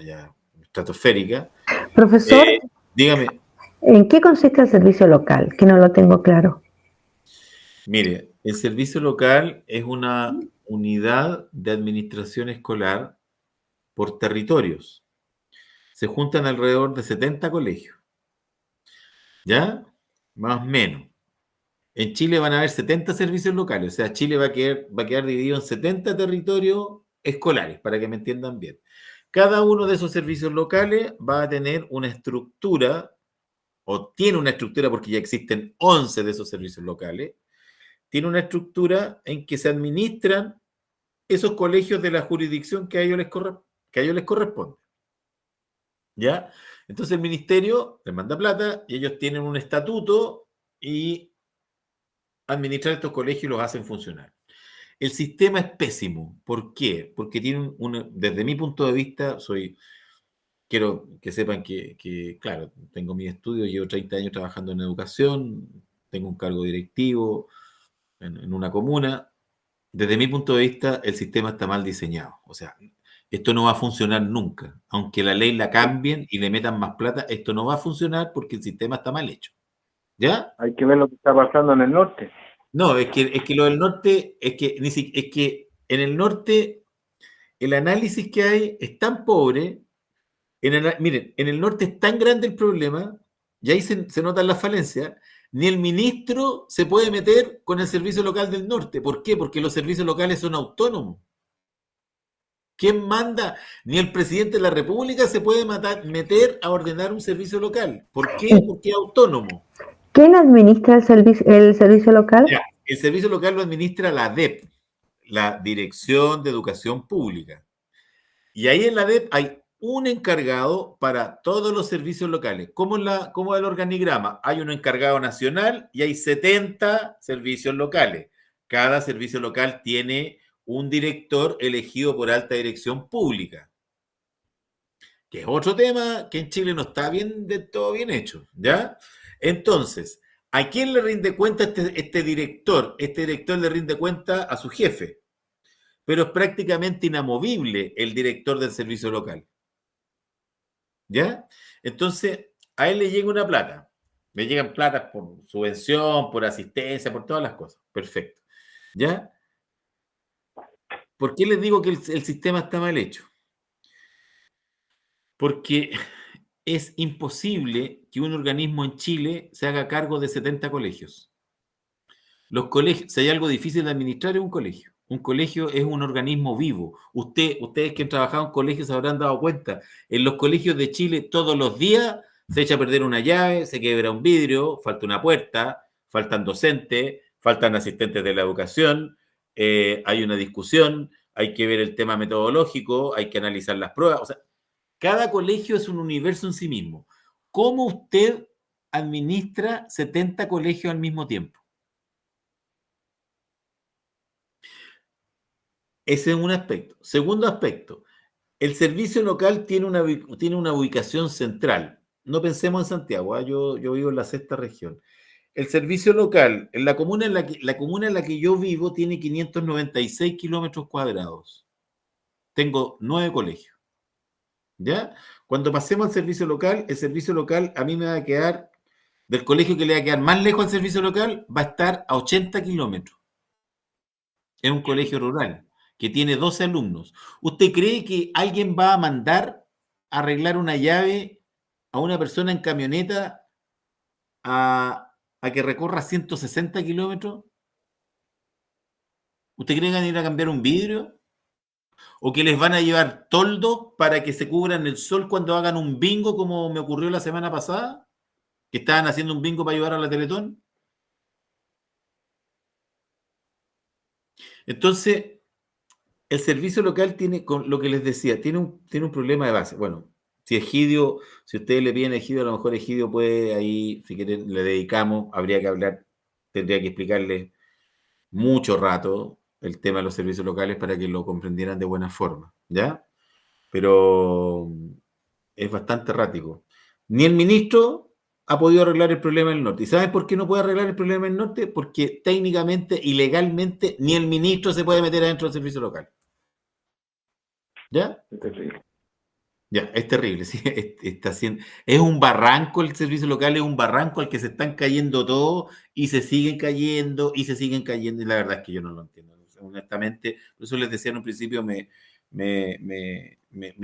estratosférica. Profesor, Dígame. ¿en qué consiste el servicio local? Que no lo tengo claro. Mire, el servicio local es una unidad de administración escolar por territorios. Se juntan alrededor de 70 colegios, ¿ya? Más o menos. En Chile van a haber 70 servicios locales, o sea, Chile va a quedar dividido en 70 territorios escolares, para que me entiendan bien. Cada uno de esos servicios locales va a tener una estructura, o tiene una estructura porque ya existen 11 de esos servicios locales, tiene una estructura en que se administran esos colegios de la jurisdicción que a ellos les corresponde. ¿Ya? Entonces el ministerio les manda plata y ellos tienen un estatuto y administran estos colegios y los hacen funcionar. El sistema es pésimo. ¿Por qué? Porque tiene desde mi punto de vista, quiero que sepan que, claro, tengo mis estudios, llevo 30 años trabajando en educación, tengo un cargo directivo en una comuna. Desde mi punto de vista, el sistema está mal diseñado. O sea, esto no va a funcionar nunca. Aunque la ley la cambien y le metan más plata, esto no va a funcionar porque el sistema está mal hecho. ¿Ya? Hay que ver lo que está pasando en el norte. No, es que lo del norte, es que en el norte el análisis que hay es tan pobre. Miren, en el norte es tan grande el problema, y ahí se notan las falencias, ni el ministro se puede meter con el servicio local del norte. ¿Por qué? Porque los servicios locales son autónomos. ¿Quién manda? Ni el presidente de la República se puede meter a ordenar un servicio local. ¿Por qué? Porque es autónomo. ¿Quién administra el servicio local? Ya, el servicio local lo administra la DEP, la Dirección de Educación Pública. Y ahí en la DEP hay un encargado para todos los servicios locales. ¿Cómo es el organigrama? Hay un encargado nacional y hay 70 servicios locales. Cada servicio local tiene un director elegido por alta dirección pública, que es otro tema que en Chile no está todo bien hecho, ¿ya? Entonces, ¿a quién le rinde cuenta este director? Este director le rinde cuenta a su jefe, pero es prácticamente inamovible el director del servicio local. ¿Ya? Entonces, a él le llega una plata. Le llegan platas por subvención, por asistencia, por todas las cosas. Perfecto. ¿Ya? ¿Por qué les digo que el sistema está mal hecho? Porque es imposible que un organismo en Chile se haga cargo de 70 colegios. Los colegios, si hay algo difícil de administrar, es un colegio. Un colegio es un organismo vivo. Ustedes que han trabajado en colegios se habrán dado cuenta. En los colegios de Chile todos los días se echa a perder una llave, se quiebra un vidrio, falta una puerta, faltan docentes, faltan asistentes de la educación, hay una discusión, hay que ver el tema metodológico, hay que analizar las pruebas. O sea, cada colegio es un universo en sí mismo. ¿Cómo usted administra 70 colegios al mismo tiempo? Ese es un aspecto. Segundo aspecto, el servicio local tiene una ubicación central. No pensemos en Santiago, ¿eh? Yo vivo en la sexta región. El servicio local, en la comuna en la que yo vivo tiene 596 kilómetros cuadrados. Tengo 9 colegios. ¿Ya? Cuando pasemos al servicio local, el servicio local a mí me va a quedar, del colegio que le va a quedar más lejos al servicio local, va a estar a 80 kilómetros. Es un colegio rural que tiene 12 alumnos. ¿Usted cree que alguien va a mandar a arreglar una llave a una persona en camioneta a que recorra 160 kilómetros? ¿Usted cree que van a ir a cambiar un vidrio? ¿O que les van a llevar toldos para que se cubran el sol cuando hagan un bingo, como me ocurrió la semana pasada? Que estaban haciendo un bingo para ayudar a la Teletón. Entonces, el servicio local tiene, con lo que les decía, tiene un problema de base. Bueno, si Egidio, si ustedes le piden a Egidio, a lo mejor Egidio puede ahí, si quieren, le dedicamos, habría que hablar, tendría que explicarle mucho rato el tema de los servicios locales para que lo comprendieran de buena forma, ¿ya? Pero es bastante errático. Ni el ministro ha podido arreglar el problema del norte. ¿Y saben por qué no puede arreglar el problema del norte? Porque técnicamente y legalmente ni el ministro se puede meter adentro del servicio local. ¿Ya? Es terrible. Ya, es terrible, sí, está haciendo, es un barranco el servicio local, es un barranco al que se están cayendo todos y se siguen cayendo y se siguen cayendo, y la verdad es que yo no lo entiendo, honestamente, por eso les decía en un principio, me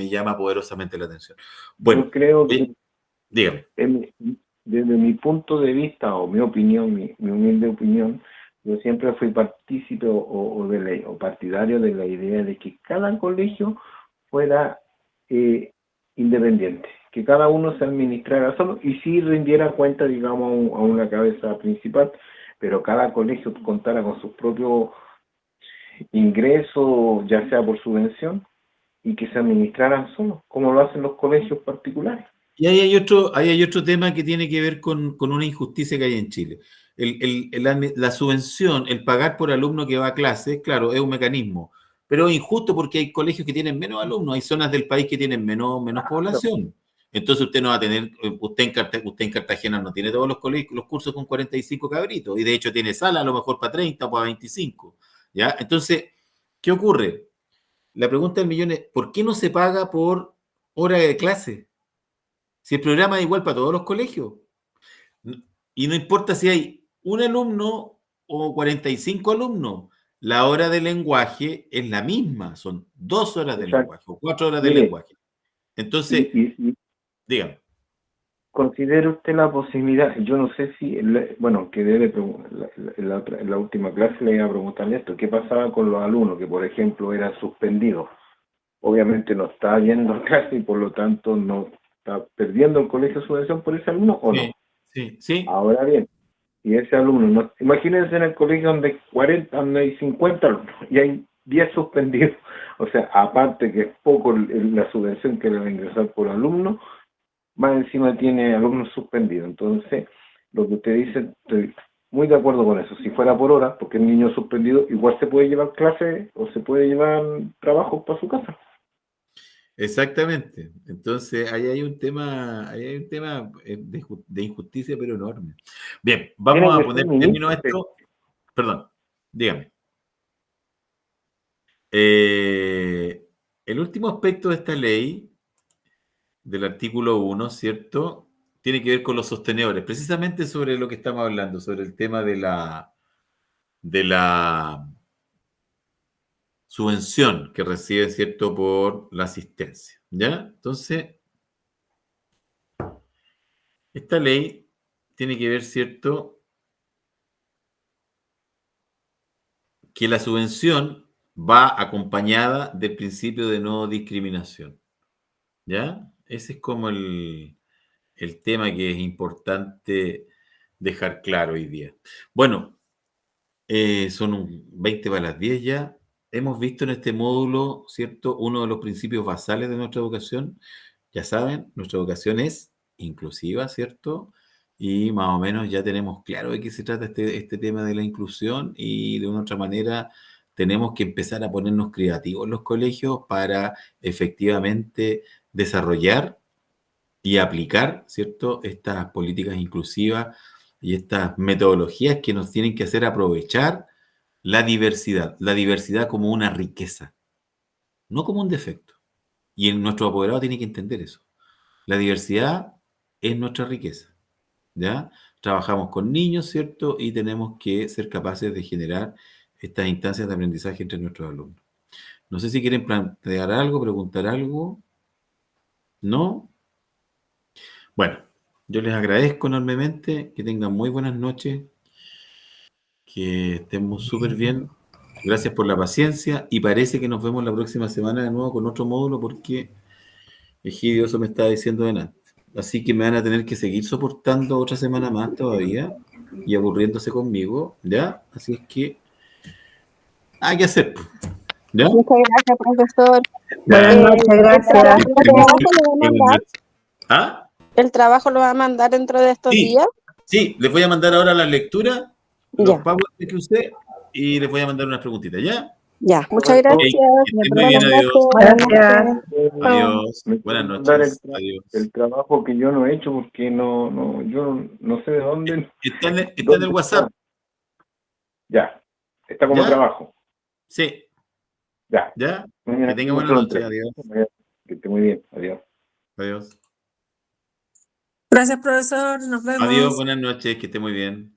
llama poderosamente la atención. Bueno, Yo creo que dígame. desde mi punto de vista o mi opinión, mi humilde opinión, yo siempre fui partícipe o partidario de la idea de que cada colegio fuera independiente, que cada uno se administrara solo y sí rindiera cuenta, digamos, a una cabeza principal, pero cada colegio contara con sus propios ingresos, ya sea por subvención, y que se administraran solos, como lo hacen los colegios particulares. Y ahí hay otro tema que tiene que ver con una injusticia que hay en Chile. La subvención, el pagar por alumno que va a clase, claro, es un mecanismo, pero es injusto porque hay colegios que tienen menos alumnos, hay zonas del país que tienen menos población. Entonces usted no va a tener, usted en Cartagena no tiene todos los colegios, los cursos con 45 cabritos, y de hecho tiene sala a lo mejor para 30 o para 25. ¿Ya? Entonces, ¿qué ocurre? La pregunta del millón es, ¿por qué no se paga por hora de clase? Si el programa es igual para todos los colegios. Y no importa si hay un alumno o 45 alumnos, la hora de lenguaje es la misma, son 2 horas de lenguaje o 4 horas de lenguaje. Entonces, dígame. ¿Considera usted la posibilidad? Yo no sé si, bueno, que debe, en la última clase le iba a preguntarle esto, ¿qué pasaba con los alumnos que, por ejemplo, eran suspendidos? Obviamente no está yendo a clase y por lo tanto no está perdiendo el colegio su subvención por ese alumno, ¿o no? Sí. Ahora bien, y ese alumno, no, imagínense en el colegio donde hay 50 alumnos y hay 10 suspendidos, o sea, aparte que es poco la subvención que le va a ingresar por alumno, más encima tiene alumnos suspendidos. Entonces, lo que usted dice, estoy muy de acuerdo con eso. Si fuera por hora, porque el niño suspendido igual se puede llevar clase o se puede llevar trabajos para su casa. Exactamente. Entonces, ahí hay un tema de injusticia, pero enorme. Bien, vamos a poner término a esto. Perdón, dígame. El último aspecto de esta ley, del artículo 1, ¿cierto? Tiene que ver con los sostenedores, precisamente sobre lo que estamos hablando, sobre el tema de la subvención que recibe, ¿cierto?, por la asistencia, ¿ya? Entonces, Esta ley tiene que ver, ¿cierto?, que la subvención va acompañada del principio de no discriminación. ¿Ya? Ese es como el tema que es importante dejar claro hoy día. Bueno, son 20 para las 10 ya. Hemos visto en este módulo, ¿cierto?, uno de los principios basales de nuestra educación. Ya saben, nuestra educación es inclusiva, ¿cierto? Y más o menos ya tenemos claro de qué se trata este tema de la inclusión y de una otra manera tenemos que empezar a ponernos creativos en los colegios para efectivamente desarrollar y aplicar, ¿cierto?, estas políticas inclusivas y estas metodologías que nos tienen que hacer aprovechar la diversidad como una riqueza, no como un defecto. Y nuestro apoderado tiene que entender eso. La diversidad es nuestra riqueza, ¿ya? Trabajamos con niños, ¿cierto? Y tenemos que ser capaces de generar estas instancias de aprendizaje entre nuestros alumnos. No sé si quieren plantear algo, preguntar algo. ¿No? Bueno, yo les agradezco enormemente, que tengan muy buenas noches, que estemos súper bien. Gracias por la paciencia y parece que nos vemos la próxima semana de nuevo con otro módulo porque Egidio eso me estaba diciendo delante. Así que me van a tener que seguir soportando otra semana más todavía y aburriéndose conmigo, ¿ya? Así es que hay que hacer, ¿ya? Muchas gracias, profesor. Buenas noches, gracias. ¿Ah? ¿El trabajo lo va a mandar dentro de estos días? Sí, les voy a mandar ahora la lectura, los Ya. PowerPoint que usé y les voy a mandar unas preguntitas, ¿ya? Ya, muchas gracias. Que estén muy bien, adiós. Gracias. Adiós. Me Buenas pueden mandar noches. Adiós. el trabajo que yo no he hecho porque yo no sé de dónde. Está en el WhatsApp. Ya, está como ¿Ya? trabajo. Sí. Ya. ¿Ya? Mañana Que tenga buena lo noche. entrego. Adiós. Que esté muy bien. Adiós. Adiós. Gracias, profesor. Nos vemos. Adiós, buenas noches. Que esté muy bien.